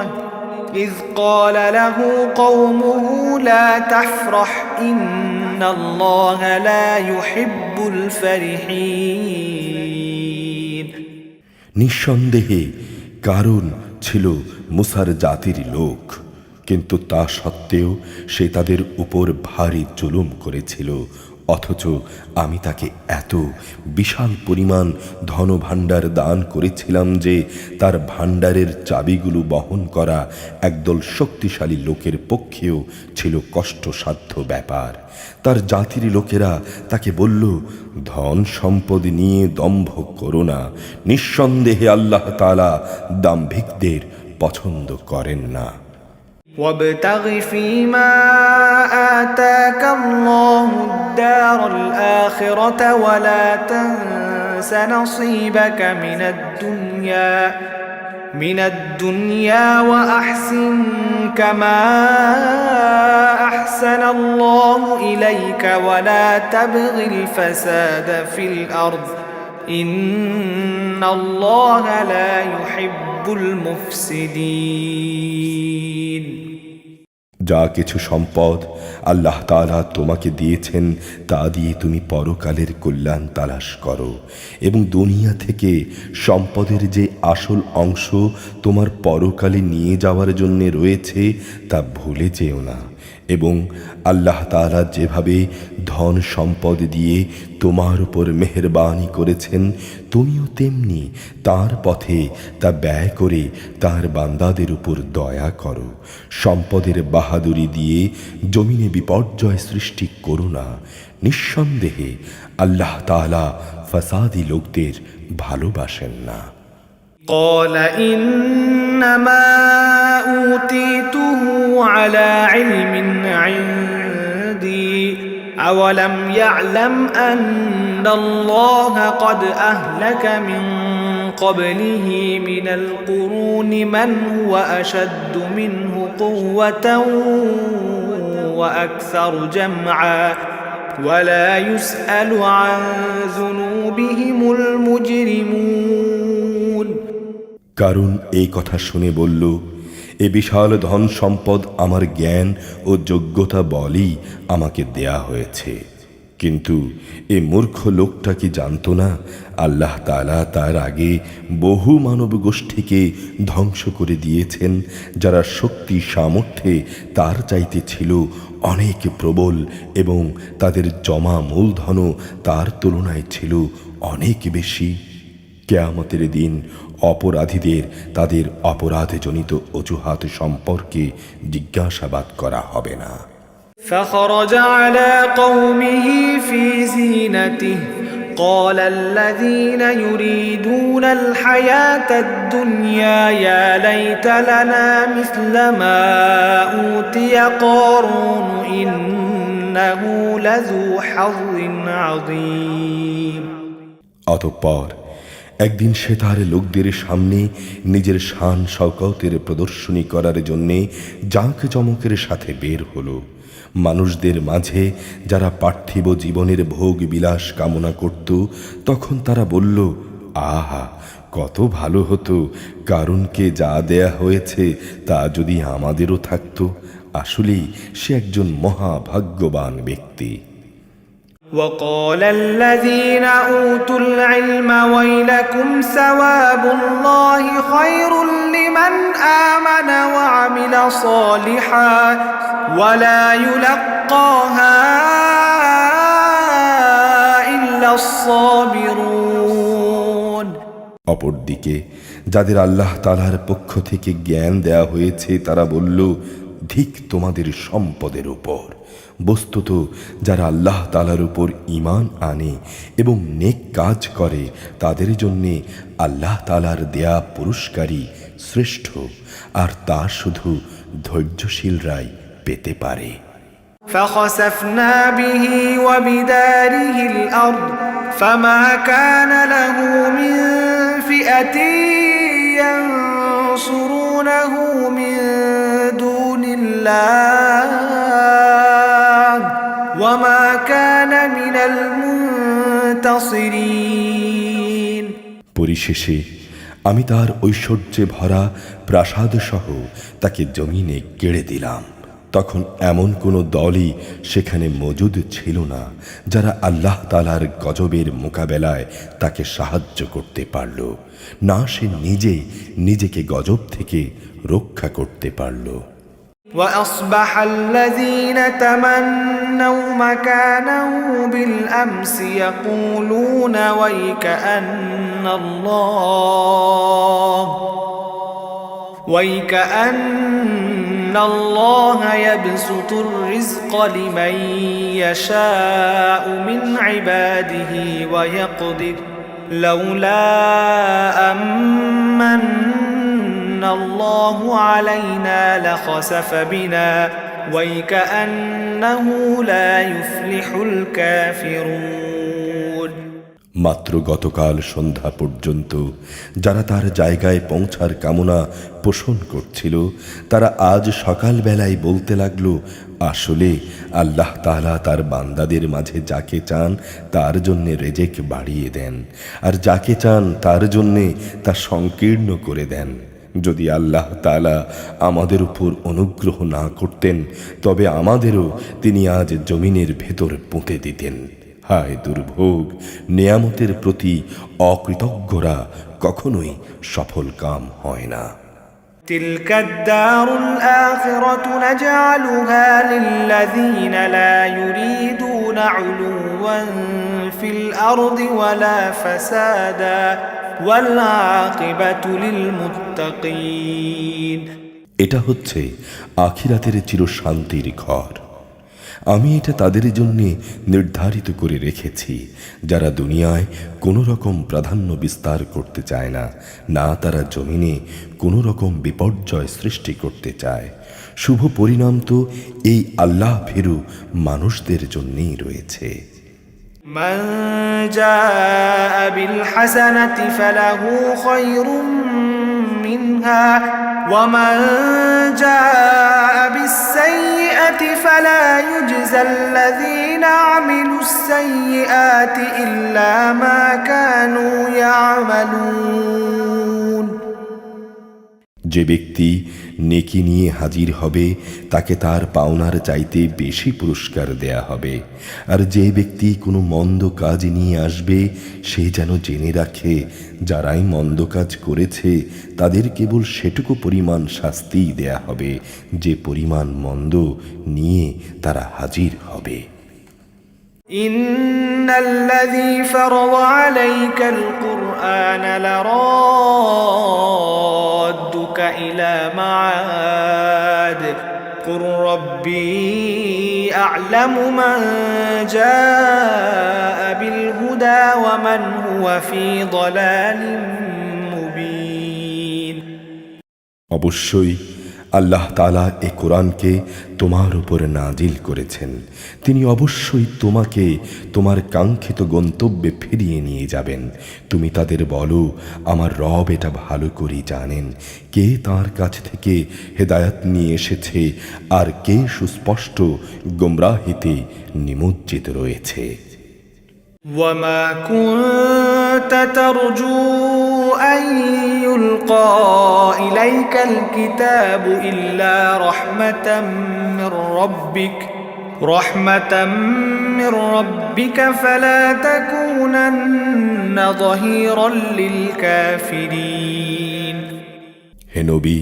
[SPEAKER 1] إذ قال له قومه لا تفرح إن الله لا يحب الفرحين
[SPEAKER 2] নিঃসন্দেহে কারণ ছিল মুসার জাতির লোক, কিন্তু তা সত্ত্বেও সে তাদের উপর ভারী জুলুম করেছিল। অথচ আমি তাকে এত বিশাল পরিমাণ ধনভাণ্ডার দান করেছিলাম যে তার ভাণ্ডারের চাবিগুলো বহন করা একদল শক্তিশালী লোকের পক্ষেও ছিল কষ্টসাধ্য ব্যাপার। তার জাতির লোকেরা তাকে বলল, ধন সম্পদ নিয়ে দম্ভ করো না, নিঃসন্দেহে আল্লাহ তাআলা দাম্ভিকদের পছন্দ করেন না।
[SPEAKER 1] وابتغ فيما آتاك الله الدار الآخرة ولا تنس نصيبك من الدنيا وأحسن كما أحسن الله إليك ولا تبغ الفساد في الأرض إن الله لا يحب المفسدين
[SPEAKER 2] যা কিছু সম্পদ আল্লাহ তাআলা তোমাকে দিয়েছেন তা দিয়ে তুমি পরকালের কল্যাণ তালাশ করো এবং দুনিয়া থেকে সম্পদের যে আসল অংশ তোমার পরকালে নিয়ে যাওয়ার জন্য রয়েছে তা ভুলে যেও না। এবং আল্লাহ তাআলা যেভাবে ধন সম্পদ দিয়ে তোমার উপর মেহেরবানি করেছেন, তুমিও তেমনি তার পথে তা ব্যয় করে তার বান্দাদের উপর দয়া করো। সম্পদের বাহাদুরি দিয়ে জমিনে বিপর্যয় সৃষ্টি করো না। নিঃসন্দেহে আল্লাহ তাআলা ফাসাদি লোকদের ভালোবাসেন না।
[SPEAKER 1] قال إنما أوتيته على علم عندي أولم يعلم أن الله قد أهلك من قبله من القرون من هو أشد منه قوة وأكثر جمعا ولا يسأل عن ذنوبهم المجرمون
[SPEAKER 2] কারণ এই কথা শুনে বলল, এ বিশাল ধন সম্পদ আমার জ্ঞান ও যোগ্যতা বলেই আমাকে দেয়া হয়েছে। কিন্তু এ মূর্খ লোকটা কি জানতো না আল্লাহ তাআলা তার আগে বহু মানব গোষ্ঠীকে ধ্বংস করে দিয়েছেন, যারা শক্তি সামর্থ্যে তার চাইতে ছিল অনেক প্রবল এবং তাদের জমা মূলধনও তার তুলনায় ছিল অনেক বেশি। কিয়ামতের দিন অপরাধীদের তাদের অপরাধজনিত অজুহাত সম্পর্কে জিজ্ঞাসাবাদ করা হবে না।
[SPEAKER 1] فخرج على قومه في زينته قال الذين يريدون الحياة الدنيا يا ليت لنا مثل ما أوتي قارون إنه لذو حظ عظيم
[SPEAKER 2] অতঃপর একদিন সে তার লোকদের সামনে নিজের শান শওকতের প্রদর্শনী করার জন্যে জাঁকজমকের সাথে বের হলো। মানুষদের মাঝে যারা পার্থিব জীবনের ভোগ বিলাস কামনা করত, তখন তারা বলল, আহা, কত ভালো হতো কারুনকে যা দেয়া হয়েছে তা যদি আমাদেরও থাকত। আসলেই সে একজন মহাভাগ্যবান ব্যক্তি।
[SPEAKER 1] وقال الذين أوتوا العلم ويلكم ثواب الله خير لمن آمن وعمل صالحا ولا يلقاها إلا الصابرون।
[SPEAKER 2] অপরদিকে যাদের আল্লাহ তাআলার পক্ষ থেকে জ্ঞান দেয়া হয়েছে তারা বলল, ধিক তোমাদের সম্পদের উপর। বস্তুত যারা আল্লাহ তাআলার উপর ঈমান আনে এবং নেক কাজ করে তাদের জন্যে আল্লাহ তাআলার দেয়া পুরস্কারই শ্রেষ্ঠ, আর তা শুধু ধৈর্যশীলরাই পেতে পারে।
[SPEAKER 1] فخسفنا به وبداره الأرض فما كان له من فئة ينصرونه من دون الله وما كان من المنتصرين।
[SPEAKER 2] পরিশেষে আমি তার ঐশ্বর্যে ভরা প্রাসাদ সহ তাকে জমিনে গেড়ে দিলাম। তখন এমন কোনো দলই সেখানে মজুদ ছিল না যারা আল্লাহ তাআলার গজবের মোকাবেলায় তাকে সাহায্য করতে পারল, না সে নিজে নিজেকে গজব থেকে রক্ষা করতে পারল।
[SPEAKER 1] وأصبح الذين تمنوا مكانه بالأمس يقولون ويكأن الله يبسط الرزق لمن يشاء من عباده ويقدر لولا أمن الله علينا لخسف بنا ويكأنه لا يفلح الكافرون।
[SPEAKER 2] মাত্র গতকাল সন্ধ্যা পর্যন্ত যারা তার জায়গায় পৌঁছার কামনা পোষণ করছিল তারা আজ সকালবেলায় বলতে লাগলো, আসলে আল্লাহ তাআলা তার বান্দাদের মাঝে যাকে চান তার জন্য রেজেক বাড়িয়ে দেন, আর যাকে চান তার জন্যে তা সংকীর্ণ করে দেন। যদি আল্লাহ তাআলা আমাদের উপর অনুগ্রহ না করতেন তবে আমাদেরও তিনি আজ জমিনের ভেতর পুঁতে দিতেন। হায় দুর্ভোগ! নেয়ামতের প্রতি অকৃতজ্ঞরা কখনোই সফল কাম হয় না।
[SPEAKER 1] تلك الدار الآخرة نجعلها للذين لا يريدون علوا في الأرض ولا فسادا والعاقبة للمتقين।
[SPEAKER 2] এটা হচ্ছে আখিরাতের চিরশান্তির ঘর। আমি এটা তাদের জন্য নির্ধারিত করে রেখেছি যারা দুনিয়ায় কোনো রকম প্রাধান্য বিস্তার করতে চায় না, না তারা জমিনে কোনো রকম বিপর্যয় সৃষ্টি করতে চায়। শুভ পরিণাম তো এই আল্লাহ ভীরু মানুষদের জন্যই রয়েছে।
[SPEAKER 1] من جاء بالحسنة فله خير منها ومن جاء بالسيئة فلا يجزى الذين عملوا السيئات إلا ما كانوا يعملون।
[SPEAKER 2] যে ব্যক্তি নেকি নিয়ে হাজির হবে তাকে তার পাওনার চাইতে বেশি পুরস্কার দেয়া হবে, আর যে ব্যক্তি কোনো মন্দ কাজ নিয়ে আসবে সে যেন জেনে রাখে যারাই মন্দ কাজ করেছে তাদের কেবল সেটুকু পরিমাণ শাস্তিই দেয়া হবে যে পরিমাণ মন্দ নিয়ে তারা হাজির হবে।
[SPEAKER 1] إن الذي فرض عليك القرآن لرادك إلى معاد قل ربي أعلم من جاء بالهدى ومن هو في ضلال مبين।
[SPEAKER 2] অবশ্যই আল্লাহ তাআলা এ কোরআনকে তোমার উপর নাজিল করেছেন। তিনি অবশ্যই তোমাকে তোমার কাঙ্ক্ষিত গন্তব্যে ফিরিয়ে নিয়ে যাবেন। তুমি তাদের বলো, আমার রব এটা ভালো করে জানেন কে তার কাছ থেকে হেদায়াত নিয়ে এসেছে আর কে সুস্পষ্ট গোমরাহিতে নিমজ্জিত রয়েছে।
[SPEAKER 1] وما كنت ترجو أن يلقى إليك الكتاب إلا رحمة من ربك فلا تكونن ظهيرا للكافرين।
[SPEAKER 2] হে নবী,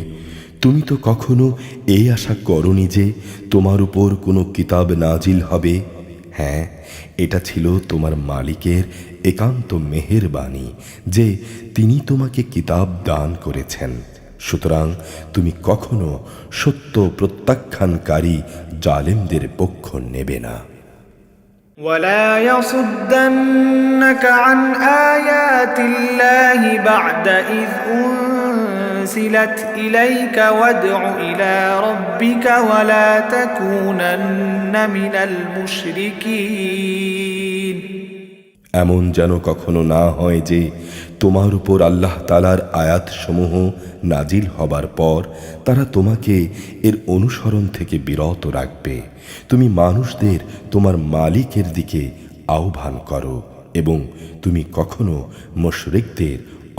[SPEAKER 2] তুমি তো কখনো এই আশা করনি যে তোমার উপর কোনো কিতাব নাজিল হবে। হ্যাঁ, এটা ছিল তোমার মালিকের একান্ত মেহেরবানি যে তিনি তোমাকে কিতাব দান করেছেন। সুতরাং তুমি কখনো সত্য প্রত্যাখ্যানকারী জালেমদের পক্ষ নেবে না।
[SPEAKER 1] ولا يصدنك عن آيات الله بعد إذ أنزلت إليك وادع إلى ربك ولا تكونن من المشركين।
[SPEAKER 2] এমন যেন কখনো না হয় যে তোমার উপর আল্লাহ তাআলার আয়াতসমূহ নাজিল হবার পর তারা তোমাকে এর অনুসরণ থেকে বিরত রাখবে। তুমি মানুষদের তোমার মালিকের দিকে আহ্বান করো এবং তুমি কখনো মুশরিকদের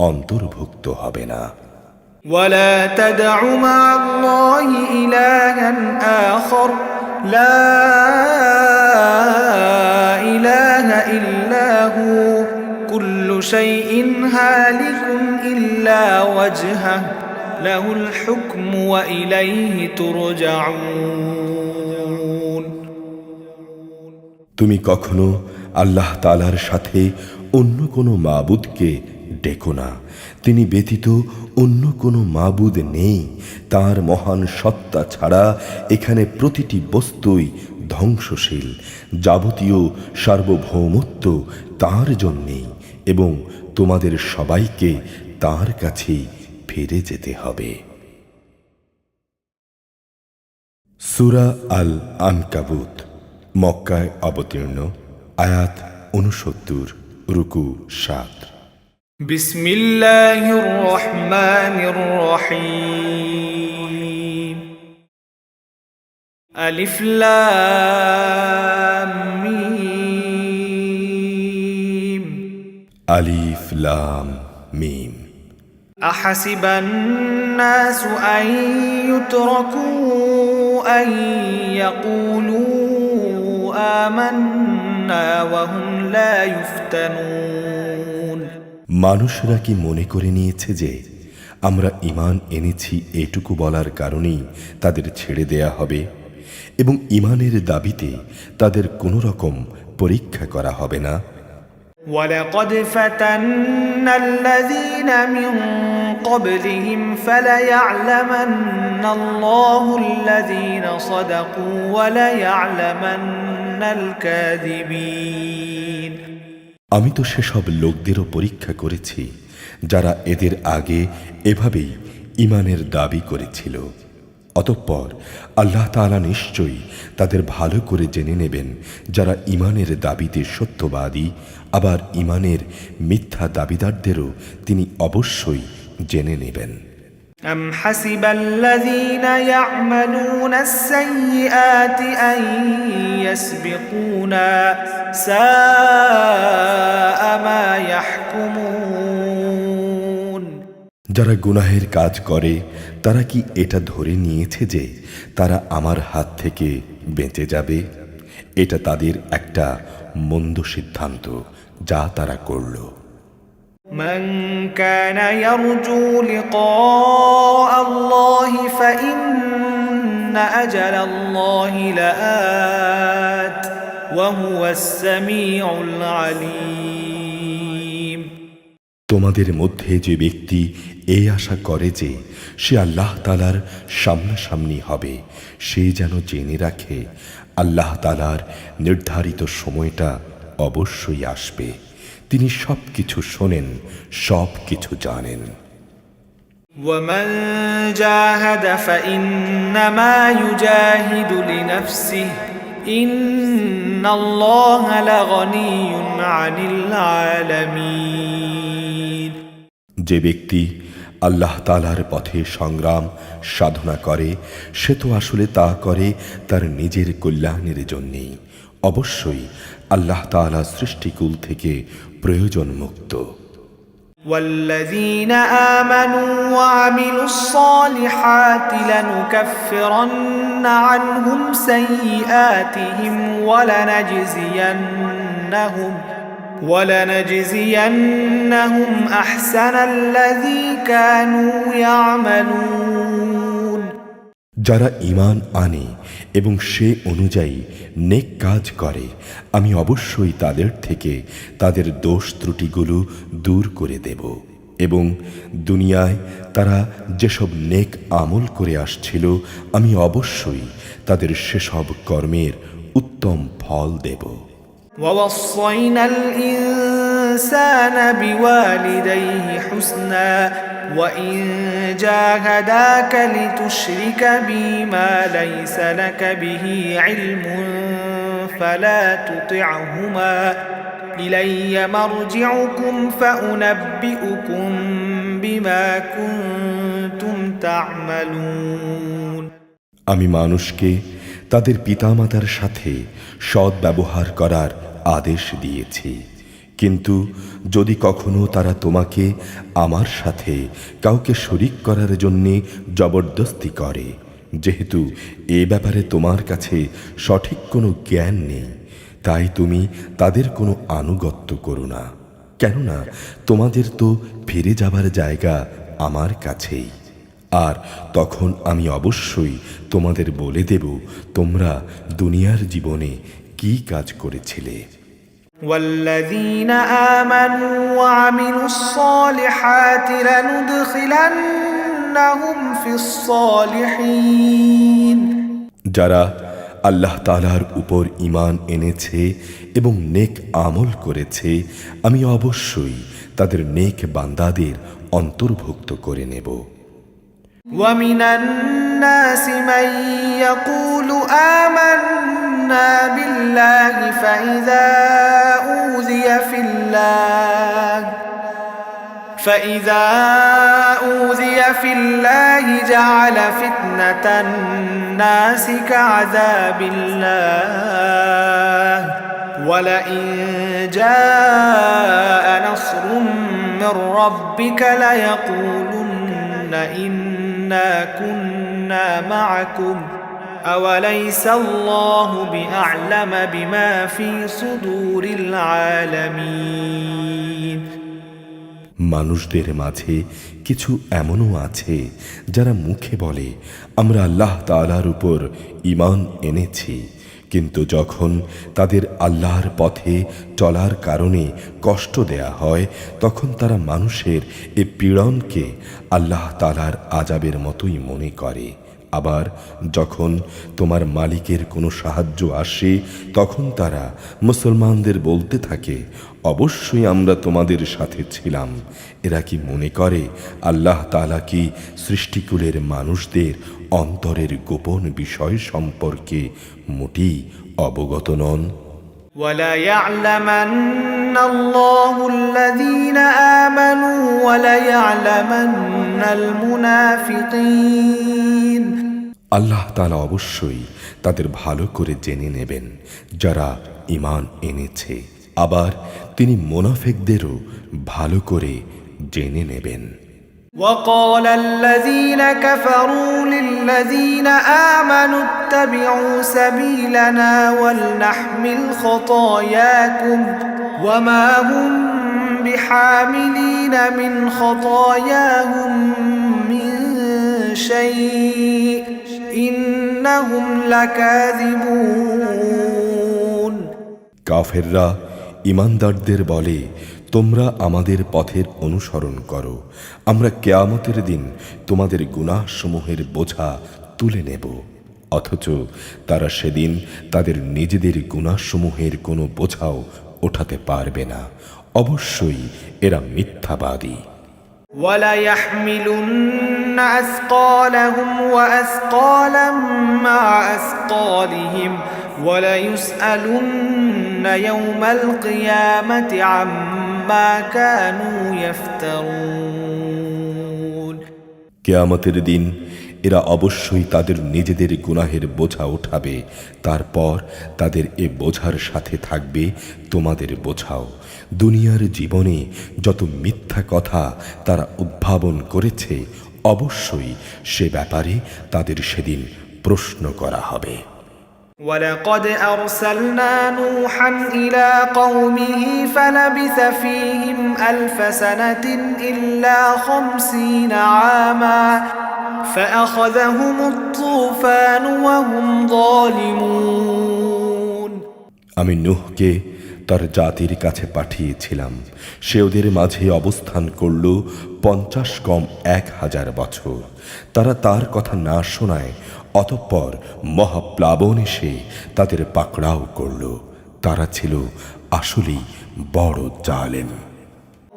[SPEAKER 2] অন্তর্ভুক্ত হবে না।
[SPEAKER 1] ولا تدع مع الله إلها آخر لا إله إلا هو كل شيء هالك إلا وجهه له الحكم وإليه ترجعون।
[SPEAKER 2] তুমি কখনো আল্লাহ তাআলার সাথে অন্য কোনো মাবুদকে ডেকো না। তিনি ব্যতীত অন্য কোনো মাবুদ নেই। তার মহান সত্তা ছাড়া এখানে প্রতিটি বস্তুই ধ্বংসশীল। যাবতীয় সার্বভৌমত্ব তার জন্যেই এবং তোমাদের সবাইকে তার কাছেই ফিরে যেতে হবে। সূরা আল আনকাবুত মক্কায় অবতীর্ণ, আয়াত 69, রুকু 7।
[SPEAKER 1] بسم الله الرحمن الرحيم ألف لام ميم
[SPEAKER 2] আলিফ লাম মিম।
[SPEAKER 1] أحسب الناس أن يتركوا أن يقولوا آمنا وهم لا يفتنون।
[SPEAKER 2] মানুষরা কি মনে করে নিয়েছে যে আমরা ঈমান এনেছি এটুকু বলার কারণেই তাদের ছেড়ে দেয়া হবে এবং ঈমানের দাবিতে তাদের কোনো রকম পরীক্ষা করা হবে না?
[SPEAKER 1] ولقد فتنا الذين من قبلهم فليعلمن الله الذين صدقوا وليعلمن الكاذبين।
[SPEAKER 2] আমি তো সেসব লোকদেরও পরীক্ষা করেছি যারা এদের আগে এভাবেই ঈমানের দাবি করেছিল। অতঃপর আল্লাহ তাআলা নিশ্চয়ই তাদের ভালো করে জেনে নেবেন যারা ঈমানের দাবিতে সত্যবাদী, আবার ঈমানের মিথ্যা দাবিদারদেরও তিনি অবশ্যই জেনে নেবেন।
[SPEAKER 1] أم حسب الذين يعملون السيئات أن يسبقونا ساء ما يحكمون।
[SPEAKER 2] যারা গুনাহের কাজ করে তারা কি এটা ধরে নিয়েছে যে তারা আমার হাত থেকে বেঁচে যাবে? এটা তাদের একটা মন্দ সিদ্ধান্ত যা তারা করল।
[SPEAKER 1] من كان يرجو لقاء الله فإن أجل الله لآت وهو السميع العليم।
[SPEAKER 2] তোমাদের মধ্যে যে ব্যক্তি এই আশা করে যে সে আল্লাহ তাআলার সামনাসামনি হবে, সে যেন জেনে রাখে আল্লাহ তাআলার নির্ধারিত সময়টা অবশ্যই আসবে। তিনি সব কিছু শোনেন, সব কিছু জানেন।
[SPEAKER 1] ومن جاهد فإنما يجاهد لنفسه إن الله لغني عن العالمين
[SPEAKER 2] যে ব্যক্তি আল্লাহ তাআলার পথে সংগ্রাম সাধনা করে সে তো আসলে তা করে তার নিজের কল্যাণের জন্যই। অবশ্যই আল্লাহ তাআলা সৃষ্টিকুল থেকে প্রয়োজন মুক্ত।
[SPEAKER 1] والذين آمنوا وعملوا الصالحات لنكفرن عنهم سيئاتهم ولنجزينهم أحسن الذي كانوا يعملون
[SPEAKER 2] যারা ঈমান আনে এবং সে অনুযায়ী নেক কাজ করে আমি অবশ্যই তাদের থেকে তাদের দোষ ত্রুটিগুলো দূর করে দেব এবং দুনিয়ায় তারা যেসব নেক আমল করে আসছিল আমি অবশ্যই তাদের সেসব কর্মের উত্তম ফল দেব।
[SPEAKER 1] ووصينا الإنسان بوالديه حسنا وإن جاهداك لتشرك بي ما ليس لك به علم فلا تطعهما إلي مرجعكم فأنبئكم بما كنتم تعملون
[SPEAKER 2] আমি মানুষকে তাদের পিতামাতার সাথে সৎ ব্যবহার করার আদেশ দিয়েছি, কিন্তু যদি কখনো তারা তোমাকে আমার সাথে কাউকে শরীক করার জন্য জবরদস্তি করে, যেহেতু এ ব্যাপারে তোমার কাছে সঠিক কোনো জ্ঞান নেই, তাই তুমি তাদের কোনো আনুগত্য করো না, কেননা তোমাদের তো ফিরে যাবার জায়গা আমার কাছেই। আর তখন আমি অবশ্যই তোমাদের বলে দেব তোমরা দুনিয়ার জীবনে কি কাজ করেছিলে।
[SPEAKER 1] والذين آمنوا وعملوا الصالحات لندخلنهم في الصالحين
[SPEAKER 2] যারা আল্লাহ তাআলার উপর ঈমান এনেছে এবং নেক আমল করেছে আমি অবশ্যই তাদের নেক বান্দাদের অন্তর্ভুক্ত করে নেব।
[SPEAKER 1] ومن الناس من يقول آمنا بالله فإذا أوذي في الله جعل فتنة الناس كعذاب الله ولئن جاء نصر من ربك ليقولن إنا كنا معكم أوليس الله بأعلم بما في صدور العالمين
[SPEAKER 2] মানুষদের মাঝে কিছু এমনও আছে যারা মুখে বলে আমরা আল্লাহ তাআলার উপর ঈমান এনেছি, কিন্তু যখন তাদের আল্লাহর পথে চলার কারণে কষ্ট দেয়া হয় তখন তারা মানুষের এ পীড়নকে আল্লাহ তাআলার আযাবের মতোই মনে করে। আবার যখন তোমার মালিকের কোনো সাহায্য আসে তখন তারা মুসলমানদের বলতে থাকে অবশ্যই আমরা তোমাদের সাথে ছিলাম। এরা কি মনে করে আল্লাহ তাআলা কি সৃষ্টিকুলের মানুষদের অন্তরের গোপন বিষয় সম্পর্কে মোটেই অবগত নন?
[SPEAKER 1] وَلَيَعْلَمَنَّ اللَّهُ الَّذِينَ آمَنُوا وَلَيَعْلَمَنَّ الْمُنَافِقِينَ
[SPEAKER 2] আল্লাহ তাআলা অবশ্যই তাদের ভালো করে জেনে নেবেন যারা ঈমান এনেছে, আবার তিনি মুনাফিকদেরও ভালো করে জেনে নেবেন।
[SPEAKER 1] وقال الذين كفروا للذين آمنوا اتبعوا سبيلنا ولنحمل خطاياكم وما هم بحاملين من خطاياهم من شيء إنهم لكاذبون
[SPEAKER 2] কাফেররা ঈমানদারদের বলে তোমরা আমাদের পথের অনুসরণ করো, আমরা কিয়ামতের দিন তোমাদের গুনাহসমূহের বোঝা তুলে নেব। অথচ তারা সেদিন তাদের নিজেদের গুনাহসমূহের কোনো বোঝাও ওঠাতে পারবে না। অবশ্যই এরা মিথ্যাবাদী।
[SPEAKER 1] وليحملن أثقالهم وأثقالا مع أثقالهم وليسألن يوم القيامة عما كانوا يفترون
[SPEAKER 2] কিয়ামতের দিন এরা অবশ্যই তাদের নিজেদের গুনাহের বোঝা উঠাবে, তারপর তাদের এ বোঝার সাথে থাকবে তোমাদের বোঝাও। দুনিয়ার জীবনে যত মিথ্যা কথা তারা উদ্ভাবন করেছে, অবশ্যই সে ব্যাপারে তাদের সেদিন প্রশ্ন করা হবে।
[SPEAKER 1] ولقد أرسلنا نوحا إلى قومه فلبث فيهم 1000 سنة إلا 50 عاما فأخذهم الطوفان وهم ظالمون
[SPEAKER 2] আমি নূহকে তার জাতির কাছে পাঠিয়েছিলাম, সে ওদের মাঝে অবস্থান করল 50 কম 1000 বছর। তারা তার কথা না শোনায় অতঃপর মহাপ্লাবন এসে তাদের পাকড়াও করল। তারা ছিল আসলেই বড় জালেম।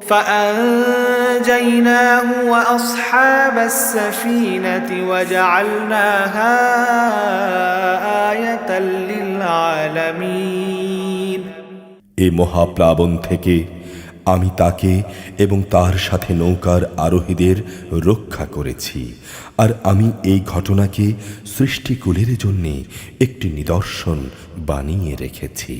[SPEAKER 1] فأنجيناه وأصحاب السفينة وجعلناها آية للعالمين
[SPEAKER 2] এই মহাপ্লাবন থেকে আমি তাকে এবং তার সাথে নৌকার আরোহীদের রক্ষা করেছি, আর আমি এই ঘটনাকে সৃষ্টিকুলের জন্য একটি নিদর্শন বানিয়ে রেখেছি।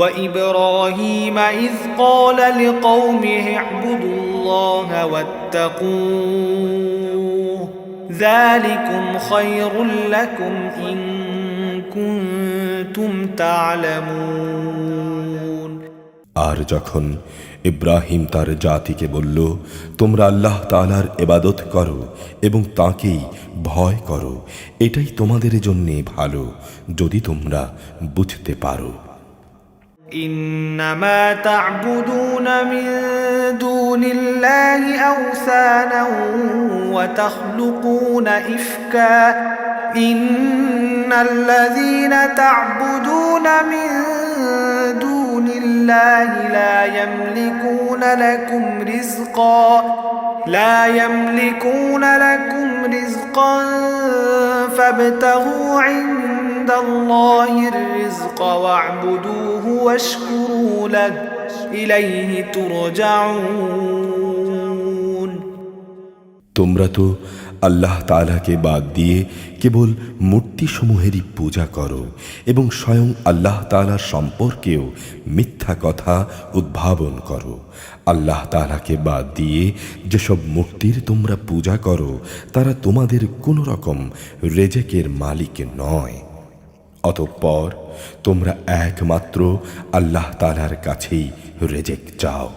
[SPEAKER 1] وإبراهيم إذ قال لقومه اعبدوا الله واتقوه ذلكم خير لكم إن كنتم تعلمون
[SPEAKER 2] আর যখন ইব্রাহিম তার জাতিকে বলল, তোমরা আল্লাহ তাআলার ইবাদত করো এবং তাঁকেই ভয় করো, এটাই তোমাদের জন্য ভালো যদি তোমরা বুঝতে পারো।
[SPEAKER 1] إنما تعبدون من دون الله أوثانا وتخلقون إفكا إن الذين تعبدون من دون الله لا يملكون لكم رزقا فابتغوا عند الله الرزق واعبدوه واشكروا له إليه ترجعون
[SPEAKER 2] তোমরা তো আল্লাহ তাআলাকে বাদ দিয়ে কেবল মূর্তিসমূহেরই পূজা করো এবং স্বয়ং আল্লাহ তাআলার সম্পর্কেও মিথ্যা কথা উদ্ভাবন করো। আল্লাহ তাআলাকে বাদ দিয়ে যেসব মূর্তির তোমরা পূজা করো তারা তোমাদের কোনো রকম রেজেকের মালিক নয়। অতঃপর তোমরা একমাত্র আল্লাহ তাআলার কাছেই রেজেক চাও,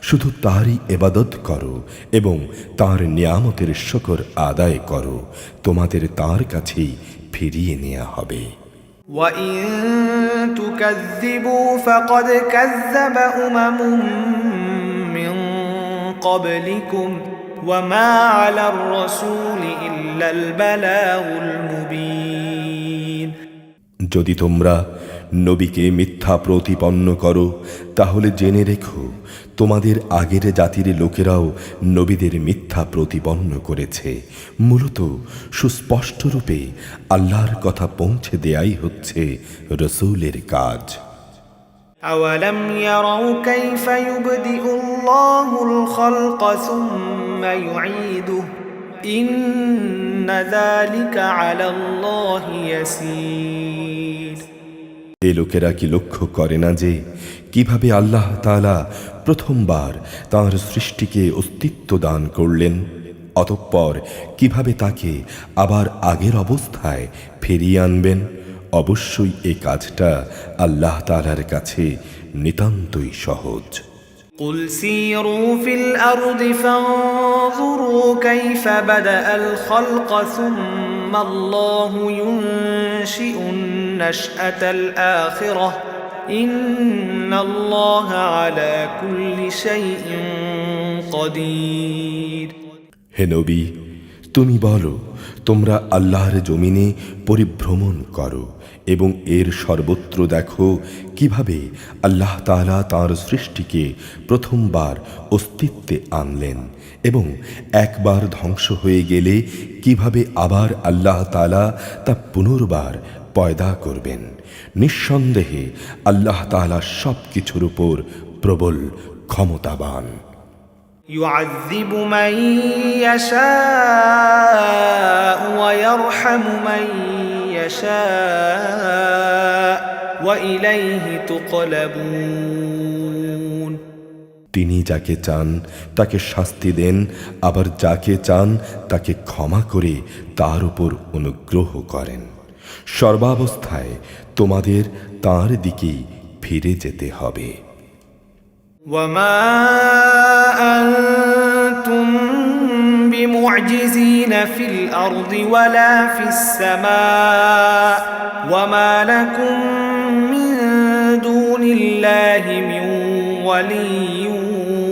[SPEAKER 2] শুধু তারই ইবাদত করো এবং তার নিয়ামতের শুকর আদায় করো, তোমাদের তার কাছেই ফিরিয়ে নেওয়া হবে।
[SPEAKER 1] وَإِن تُكَذِّبُوا فَقَدْ كَذَّبَ أُمَمٌ مِّن قَبْلِكُمْ وَمَا عَلَى الرَّسُولِ إِلَّا الْبَلَاغُ الْمُبِينُ
[SPEAKER 2] যদি তোমরা নবীকে মিথ্যা প্রতিপন্ন করো তাহলে জেনে রেখো তোমাদের আগের জাতির লোকেরাও নবীদের মিথ্যা প্রতিপন্ন করেছে। মূলত সুস্পষ্ট রূপে আল্লাহর কথা পৌঁছে দেয়াই হচ্ছে রাসূলের কাজ।
[SPEAKER 1] أَوَلَمْ يَرَوْا كَيْفَ يُبْدِئُ اللَّهُ الْخَلْقَ ثُمَّ يُعِيدُهُ إِنَّ ذَلِكَ عَلَى اللَّهِ يَسِيرٌ
[SPEAKER 2] এ লোকেরা কি লক্ষ্য করে না যে কিভাবে আল্লাহ তাআলা প্রথমবার তাঁর সৃষ্টিকে অস্তিত্ব দান করলেন, অতঃপর কিভাবে তাকে আবার আগের অবস্থায় ফিরিয়ে আনবেন? অবশ্যই এই কাজটা আল্লাহ তাআলার কাছে নিতান্তই সহজ।
[SPEAKER 1] قُلْ سِيرُوا فِي الْأَرْضِ فَانظُرُوا كَيْفَ بَدَأَ الْخَلْقَ ثُمَّ اللَّهُ يُنشِئُ النَّشْأَةَ الْآخِرَةَ إِنَّ اللَّهَ عَلَى كُلِّ شَيْءٍ قَدِيرٌ
[SPEAKER 2] হে নবী, তুমি বলো, তোমরা আল্লাহর জমিনে পরিভ্রমণ করো এবং এর সর্বত্র দেখো কিভাবে আল্লাহ তাআলা তাঁর সৃষ্টিকে প্রথমবার অস্তিত্বে আনলেন এবং একবার ধ্বংস হয়ে গেলে কিভাবে আবার আল্লাহ তাআলা তা পুনর্বার পয়দা করবেন। নিঃসন্দেহে আল্লাহ তাআলা সব কিছুর উপর প্রবল ক্ষমতাবান।
[SPEAKER 1] يعذب من يشاء ويرحم من يشاء وإليه تقلبون।
[SPEAKER 2] তিনি যাকে চান তাকে শাস্তি দেন, আবার যাকে চান তাকে ক্ষমা করে তার উপর অনুগ্রহ করেন। সর্বাবস্থায় তোমাদের তাঁর দিকেই ফিরে যেতে হবে।
[SPEAKER 1] وما أنتم بمعجزين في الأرض ولا في السماء وما لكم من دون الله من ولي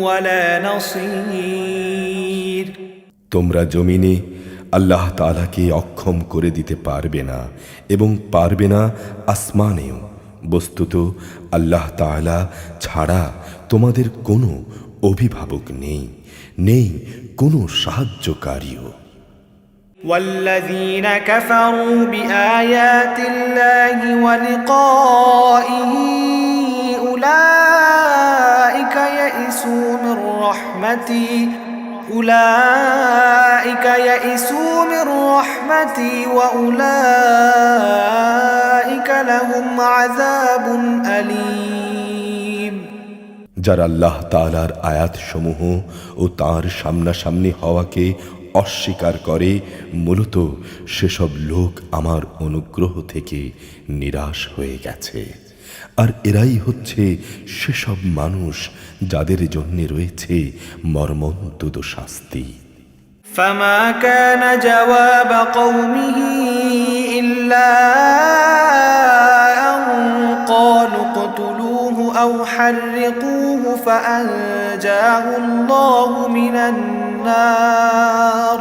[SPEAKER 1] ولا نصير।
[SPEAKER 2] তোমরা জমিনে আল্লাহ তাআলাকে অক্ষম করে দিতে পারবে না এবং পারবে না আসমানেও। বস্তুত আল্লাহ তাআলা ছাড়া তোমাদের কোনো অভিভাবক নেই, নেই কোনো সাহায্যকারীও।
[SPEAKER 1] والذين كفروا بآيات الله ولقائه أولئك يئسوا من رحمتي وأولئك لهم عذاب أليم।
[SPEAKER 2] যারা আল্লাহ তাআলার আয়াতসমূহ ও তাঁর সামনাসামনি হওয়াকে অস্বীকার করে, মূলত সেসব লোক আমার অনুগ্রহ থেকে নিরাশ হয়ে গেছে। আর এরাই হচ্ছে সেসব মানুষ যাদের জন্য রয়েছে মর্মন্তুদ শাস্তি।
[SPEAKER 1] فما كان جواب قومه إلا أن قالوا اقتلوه أو حرقوه فأنجاه الله من النار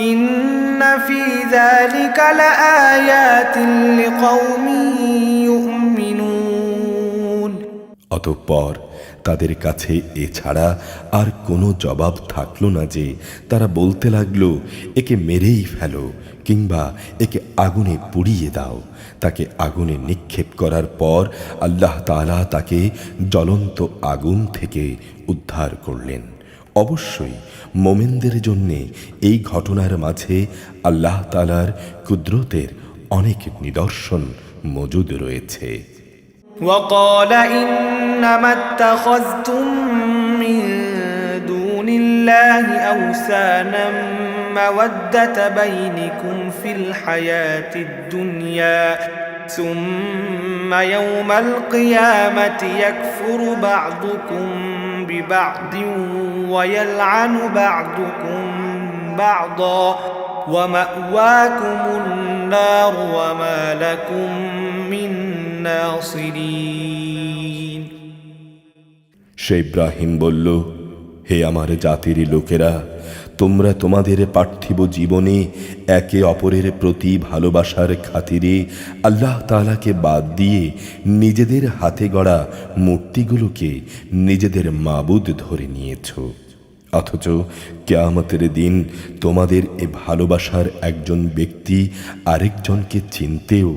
[SPEAKER 1] إن في ذلك لآيات لقوم يؤمنون।
[SPEAKER 2] অতঃপর তাদের কাছে এছাড়া আর কোনো জবাব থাকলো না যে তারা বলতে লাগলো, একে মেরেই ফেলো কিংবা একে আগুনে পুড়িয়ে দাও। তাকে আগুনে নিক্ষেপ করার পর আল্লাহ তাআলা তাকে জ্বলন্ত আগুন থেকে উদ্ধার করলেন। অবশ্যই মোমেনদের জন্যে এই ঘটনার মাঝে আল্লাহ তাআলার কুদরতের অনেক নিদর্শন মজুদ রয়েছে।
[SPEAKER 1] وقال إنما اتخذتم من دون الله أوثانا مودة بينكم في الحياة الدنيا ثم يوم القيامة يكفر بعضكم ببعض ويلعن بعضكم بعضا ومأواكم النار وما لكم من নাসিরিন।
[SPEAKER 2] সে ইব্রাহিম বলল, হে আমার জাতির লোকেরা, তোমরা তোমাদের পার্থিব জীবনে একে অপরের প্রতি ভালোবাসার খাতিরে আল্লাহ তাআলাকে বাদ দিয়ে নিজেদের হাতে গড়া মূর্তিগুলোকে নিজেদের মাবুদ ধরে নিয়েছ। অথচ কিয়ামতের দিন তোমাদের এ ভালোবাসার একজন ব্যক্তি আরেকজনকে চিনতেও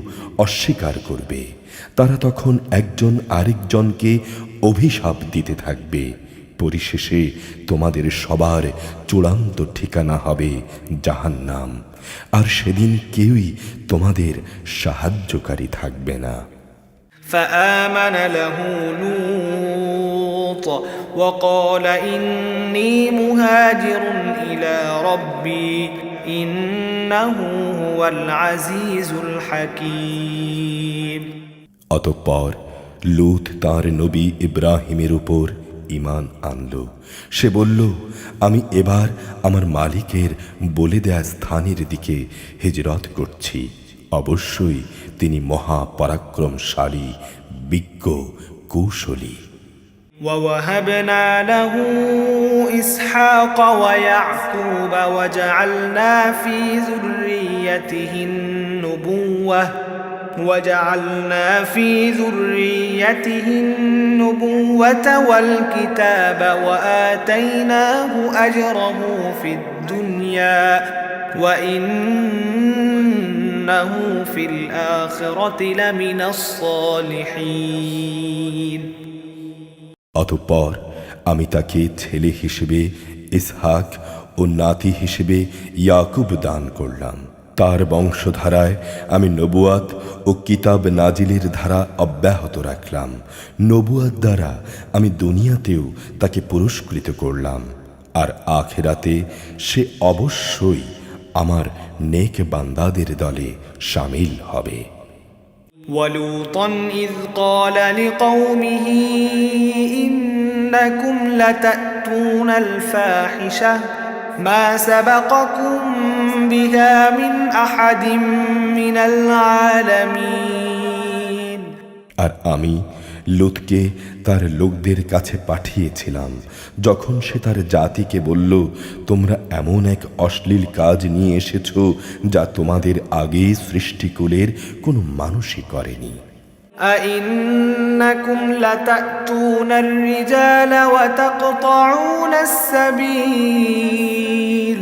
[SPEAKER 2] অস্বীকার করবে। তারা তখন একজন আরেকজনকে অভিশাপ দিতে থাকবে। পরিশেষে তোমাদের সবার চূড়ান্ত ঠিকানা হবে জাহান্নাম, আর সেদিন কেউই তোমাদের সাহায্যকারী থাকবে না।
[SPEAKER 1] فآمن له لوط وقال إني مهاجر إلى ربي إنه هو العزيز الحكيم।
[SPEAKER 2] অতঃপর লূত তাঁর নবী ইব্রাহিমের উপর ঈমান আনল। সে বলল, আমি এবার আমার মালিকের বলে দেয়া স্থানের দিকে হিজরত করছি। অবশ্যই তিনি মহা পরাক্রমশালী, বিজ্ঞ, কৌশলী।
[SPEAKER 1] ووهبنا له إسحاق ويعقوب وجعلنا في ذريته النبوة والكتاب وآتيناه أجره في الدنيا وإنه في الآخرة لمن الصالحين
[SPEAKER 2] অতঃপর আমি তাকে ছেলে হিসেবে ইসহাক ও নাতি হিসেবে ইয়াকুব দান করলাম। তার বংশধারায় আমি নবুয়াত ও কিতাব নাজিলের ধারা অব্যাহত রাখলাম। নবুয়াত দ্বারা আমি দুনিয়াতেও তাকে পুরস্কৃত করলাম, আর আখিরাতে সে অবশ্যই আমার নেক বান্দাদের দলে শামিল হবে।
[SPEAKER 1] ولوطا إذ قال لقومه إنكم لتأتون الفاحشة ما سبقكم بها من أحد من العالمين
[SPEAKER 2] আর আমি লুতকে তার লোকদের কাছে পাঠিয়েছিলাম যখন সে তার জাতিকে বলল, তোমরা এমন এক অশ্লীল কাজ নিয়ে এসেছো যা তোমাদের আগে সৃষ্টিকুলের কোনো মানুষই করেনি।
[SPEAKER 1] أئنكم لتأتون الرجال وتقطعون السبيل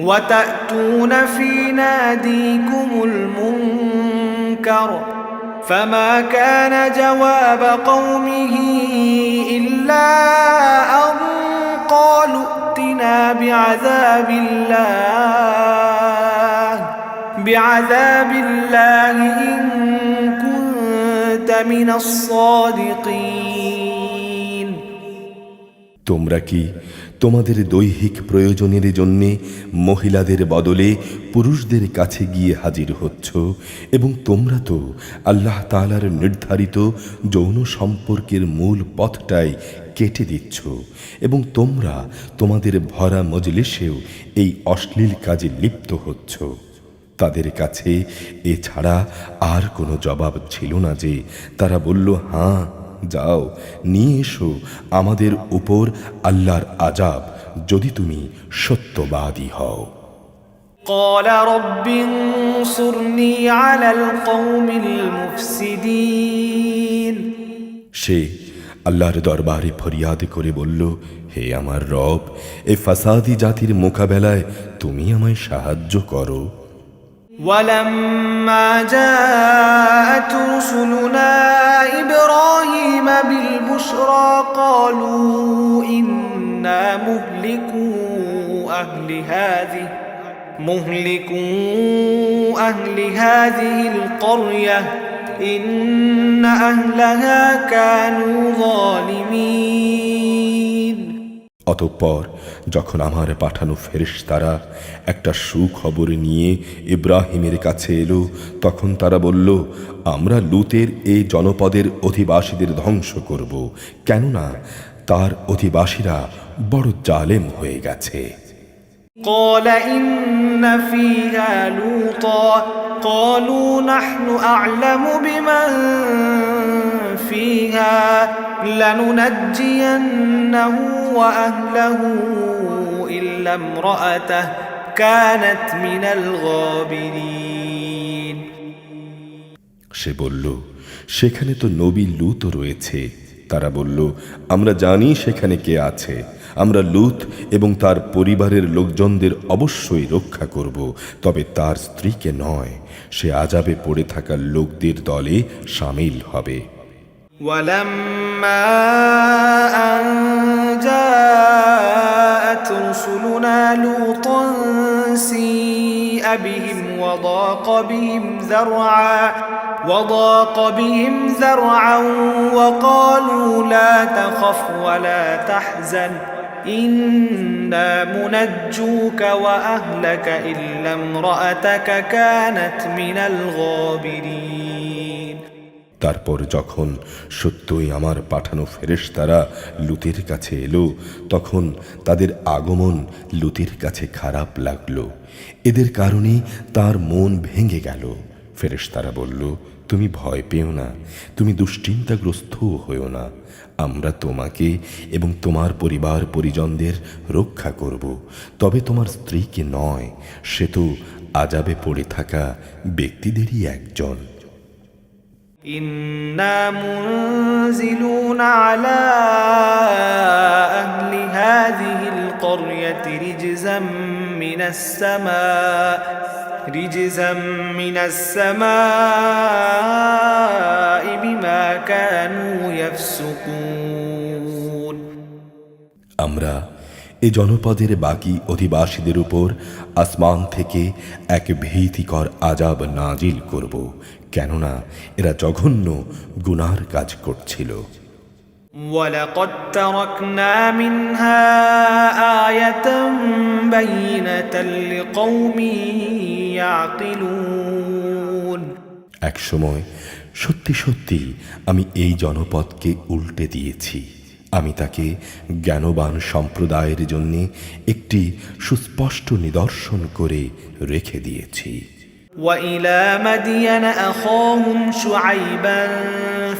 [SPEAKER 1] وتأتون في ناديكم المنكر فما كان جواب قومه إلا أن قالوا ائتنا بعذاب الله إن كنت من الصادقين
[SPEAKER 2] তোমরা কি তোমাদের দৈহিক প্রয়োজনের জন্যে মহিলাদের বদলে পুরুষদের কাছে গিয়ে হাজির হচ্ছ, এবং তোমরা তো আল্লাহ তাআলার নির্ধারিত যৌন সম্পর্কের মূল পথটাই কেটে দিচ্ছ, এবং তোমরা তোমাদের ভরা মজলিসেও এই অশ্লীল কাজে লিপ্ত হচ্ছ। তাদের কাছে এছাড়া আর কোনো জবাব ছিল না যে তারা বলল, হ্যাঁ যাও নিয়ে এসো আমাদের উপর আল্লাহর আযাব যদি তুমি সত্যবাদী হও।
[SPEAKER 1] قال رب انصرني على القوم المفسدين
[SPEAKER 2] সে আল্লাহর দরবারে ফরিয়াদ করে বলল, হে আমার রব, এই ফাসাদি জাতির মোকাবেলায় তুমি আমায় সাহায্য করো।
[SPEAKER 1] ولما جاءت رسلنا إبراهيم بالبشرى قالوا إنا مهلكو أهل هذه القرية إن أهلها كانوا ظالمين
[SPEAKER 2] অতঃপর যখন আমার পাঠানো ফেরেশতারা একটা সুখবর নিয়ে ইব্রাহিমের কাছে এলো, তখন তারা বলল, আমরা লুতের এই জনপদের অধিবাসীদের ধ্বংস করব, কেননা তার অধিবাসীরা বড় জালেম হয়ে গেছে।
[SPEAKER 1] قال إن فيها لوطا قالوا نحن أعلم بمن فيها لننجينه وأهله إلا امرأته كانت من الغابرين
[SPEAKER 2] সে বলল, সেখানে তো নবী লূত রয়েছে। তারা বলল, আমরা জানি সেখানে কে আছে, আমরা লূত এবং তার পরিবারের লোকজনদের অবশ্যই রক্ষা করব, তবে তার স্ত্রীকে নয়, সে আযাবে পড়ে থাকা লোকদের দলে শামিল হবে।
[SPEAKER 1] ولما أن جاءت رسلنا لوطا سيء بهم وضاق بهم ذرعا وقالوا لا تخف ولا تحزن إنا منجوك وأهلك إلا امرأتك كانت من الغابرين
[SPEAKER 2] তারপর যখন সত্যই আমার পাঠানো ফেরেশতারা লূতের কাছে এলো, তখন তাদের আগমন লূতের কাছে খারাপ লাগলো। এদের কারণে তার মন ভেঙে গেল। ফেরেশতারা বলল, তুমি ভয় পেও না, তুমি দুশ্চিন্তাগ্রস্তও হও না, আমরা তোমাকে এবং তোমার পরিবার পরিজনদের রক্ষা করব, তবে তোমার স্ত্রীকে নয়, সে তো আযাবে পড়ে থাকা ব্যক্তিদেরই একজন।
[SPEAKER 1] إنا منزلون على أهل هذه القرية رجزا من السماء بما كانوا يفسقون
[SPEAKER 2] আমরা এ জনপদের বাকি অধিবাসীদের উপর আসমান থেকে এক ভীতিকর আযাব নাজিল করব, কেননা এরা জঘন্য গুনার কাজ করছিল।
[SPEAKER 1] ولقد تركنا منها آية بينة لقوم يعقلون
[SPEAKER 2] এক সময় সত্যি সত্যি আমি এই জনপদকে উল্টে দিয়েছি, আমি তাকে জ্ঞানবান সম্প্রদায়ের জন্য একটি সুস্পষ্ট নিদর্শন করে রেখে দিয়েছি।
[SPEAKER 1] وإلى مدين أخاهم شعيبا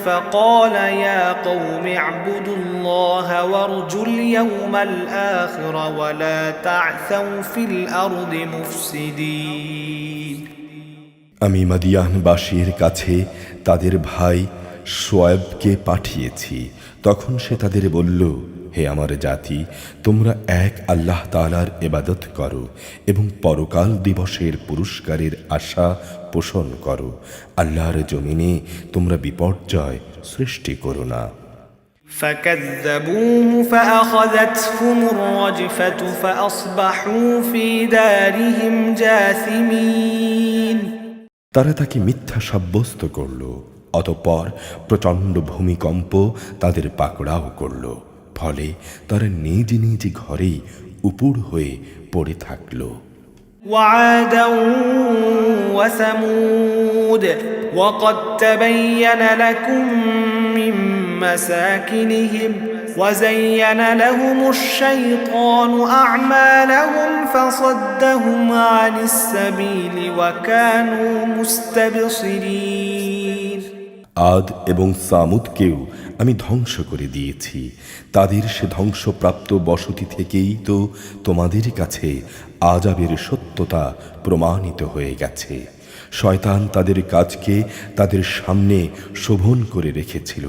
[SPEAKER 1] فقال يا قوم اعبدوا الله وارجوا اليوم الآخر ولا تعثوا في الأرض مفسدين
[SPEAKER 2] আমি মাদিয়ানবাসীর কাছে তাদের ভাই শোয়েবকে পাঠিয়েছি। তখন সে তাদের বলল, হে আমার জাতি, তোমরা এক আল্লাহ তাআলার ইবাদত করো এবং পরকাল দিবসের পুরস্কারের আশা পোষণ করো। আল্লাহর জমিনে তোমরা বিপর্যয় সৃষ্টি করো না।
[SPEAKER 1] فكذبوه فأخذتهم الرجفة فأصبحوا في دارهم جاثمين
[SPEAKER 2] তারা তাকে মিথ্যা সাব্যস্ত করল, অতঃপর প্রচণ্ড ভূমিকম্প তাদের পাকড়াও করল, ফলে তারা নিজ নিজ ঘরেই উপুড় হয়ে পড়ে থাকল।
[SPEAKER 1] وعادا وثمود وقد تبين لكم من مساكنهم وزين لهم الشيطان أعمالهم فصدهم عن السبيل وكانوا مستبصرين
[SPEAKER 2] আদ এবং সামুদকেও আমি ধ্বংস করে দিয়েছি। তাদের সে ধ্বংসপ্রাপ্ত বসতি থেকেই তো তোমাদের কাছে আযাবের সত্যতা প্রমাণিত হয়ে গেছে। শয়তান তাদের কাজকে তাদের সামনে শোভন করে রেখেছিল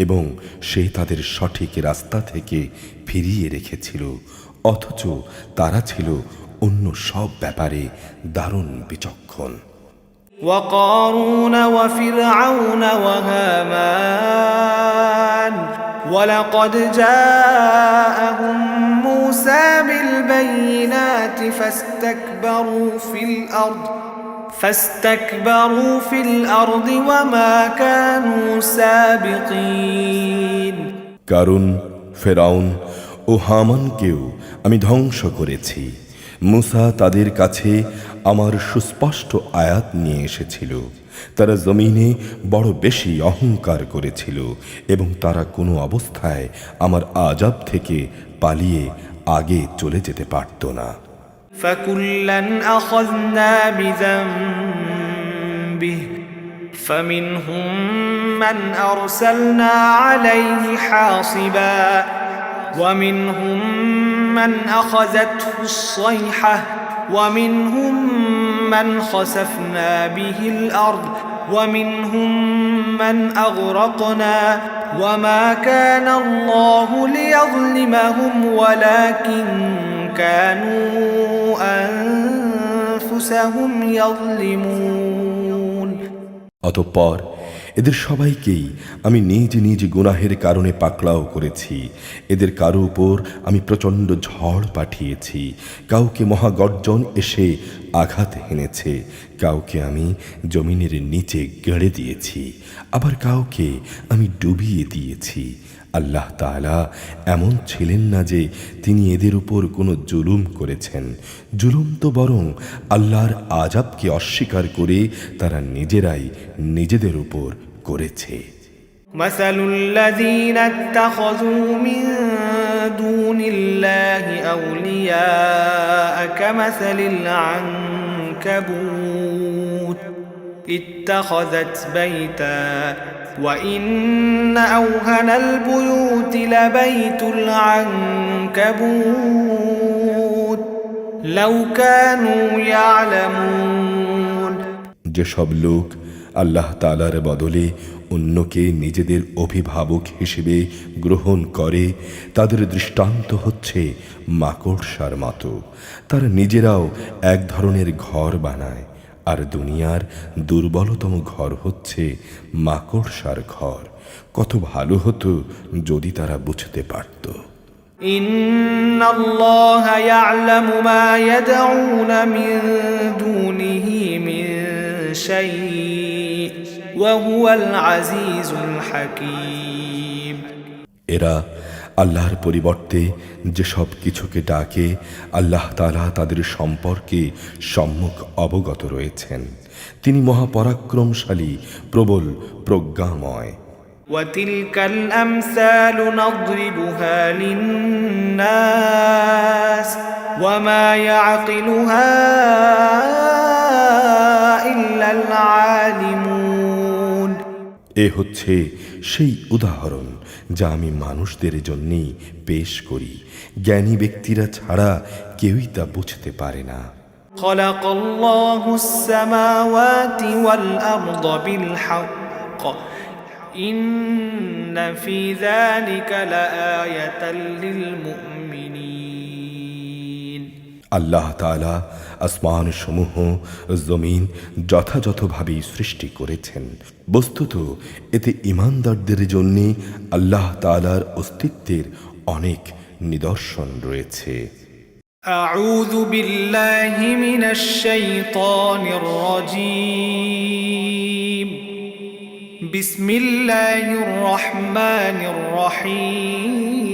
[SPEAKER 2] এবং সে তাদের সঠিক রাস্তা থেকে ফিরিয়ে রেখেছিল, অথচ তারা ছিল অন্য সব ব্যাপারে দারুণ বিচক্ষণ।
[SPEAKER 1] وقارون وفرعون وهامان ولقد جاءهم موسى بالبينات فاستكبروا في الأرض وما كانوا سابقين
[SPEAKER 2] কারণ ফেরাউন ও হামানকেও আমি ধ্বংস করেছি। মুসা তাদের কাছে আমার সুস্পষ্ট আয়াত নিয়ে এসেছিল, তারা জমিনে বড় বেশি অহংকার করেছিল এবং তারা কোনো অবস্থায় আমার আযাব থেকে পালিয়ে আগে চলে যেতে পারত না।
[SPEAKER 1] فكلا أخذنا بذنبه فمنهم من أرسلنا عليه حاصبا ومنهم من أخذته الصيحة ومنهم من خسفنا به الأرض ومنهم من أغرقنا وما كان الله ليظلمهم ولكن كانوا أنفسهم يظلمون
[SPEAKER 2] অতঃপর এদের সবাইকেই আমি নিজ নিজ গুনাহের কারণে পাকড়াও করেছি। এদের কারো উপর আমি প্রচণ্ড ঝড় পাঠিয়েছি, কাউকে মহাগর্জন এসে আঘাত হেনেছে, কাউকে আমি জমিনের নিচে গেড়ে দিয়েছি, আবার কাউকে আমি ডুবিয়ে দিয়েছি। আল্লাহ তাআলা এমন ছিলেন না যে তিনি এদের উপর কোনো জুলুম করেছেন, জুলুম তো বরং আল্লাহর আযাবকে অস্বীকার করে তারা নিজেরাই নিজেদের উপর করেছে।
[SPEAKER 1] مثل الذين اتخذوا من دون الله أولياء كمثل العنكبوت اتخذت بيتا وإن أوهن البيوت لبيت العنكبوت لو كانوا يعلمون
[SPEAKER 2] যেসব লোক আল্লাহ তাআলার বদলে অন্যকে নিজেদের অভিভাবক হিসেবে গ্রহণ করে তাদের দৃষ্টান্ত হচ্ছে মাকড়সার মতো। তারা নিজেরাও এক ধরনের ঘর বানায়, আর দুনিয়ার দুর্বলতম ঘর হচ্ছে মাকড়সার ঘর। কত ভালো হতো যদি তারা বুঝতে পারত।
[SPEAKER 1] إن الله يعلم ما يدعون من دونه من شيء وهو العزيز الحكيم
[SPEAKER 2] এরা আল্লাহর পরিবর্তে যেসব কিছুকে ডাকে আল্লাহ তাআলা তাদের সম্পর্কে সম্মুখ অবগত রয়েছেন। তিনি মহাপরাক্রমশালী, প্রবল, প্রজ্ঞাময়।
[SPEAKER 1] وتلك الأمثال نضربها للناس وما يعقلها إلا العالمون
[SPEAKER 2] এ হচ্ছে সেই উদাহরণ যা আমি মানুষদের জন্যই পেশ করি, জ্ঞানী ব্যক্তিরা ছাড়া কেউই তা বুঝতে পারে না।
[SPEAKER 1] خلق الله السماوات والأرض بالحق إن في ذلك لآية للمؤمنين
[SPEAKER 2] আল্লাহ তাআলা আসমান সমূহ, জমিন যথাযথভাবে সৃষ্টি করেছেন। বস্তুত এতে ঈমানদারদের জন্য আল্লাহ তাআলার অস্তিত্বের অনেক নিদর্শন রয়েছে।
[SPEAKER 1] أعوذ بالله من الشيطان الرجيم بسم الله الرحمن الرحيم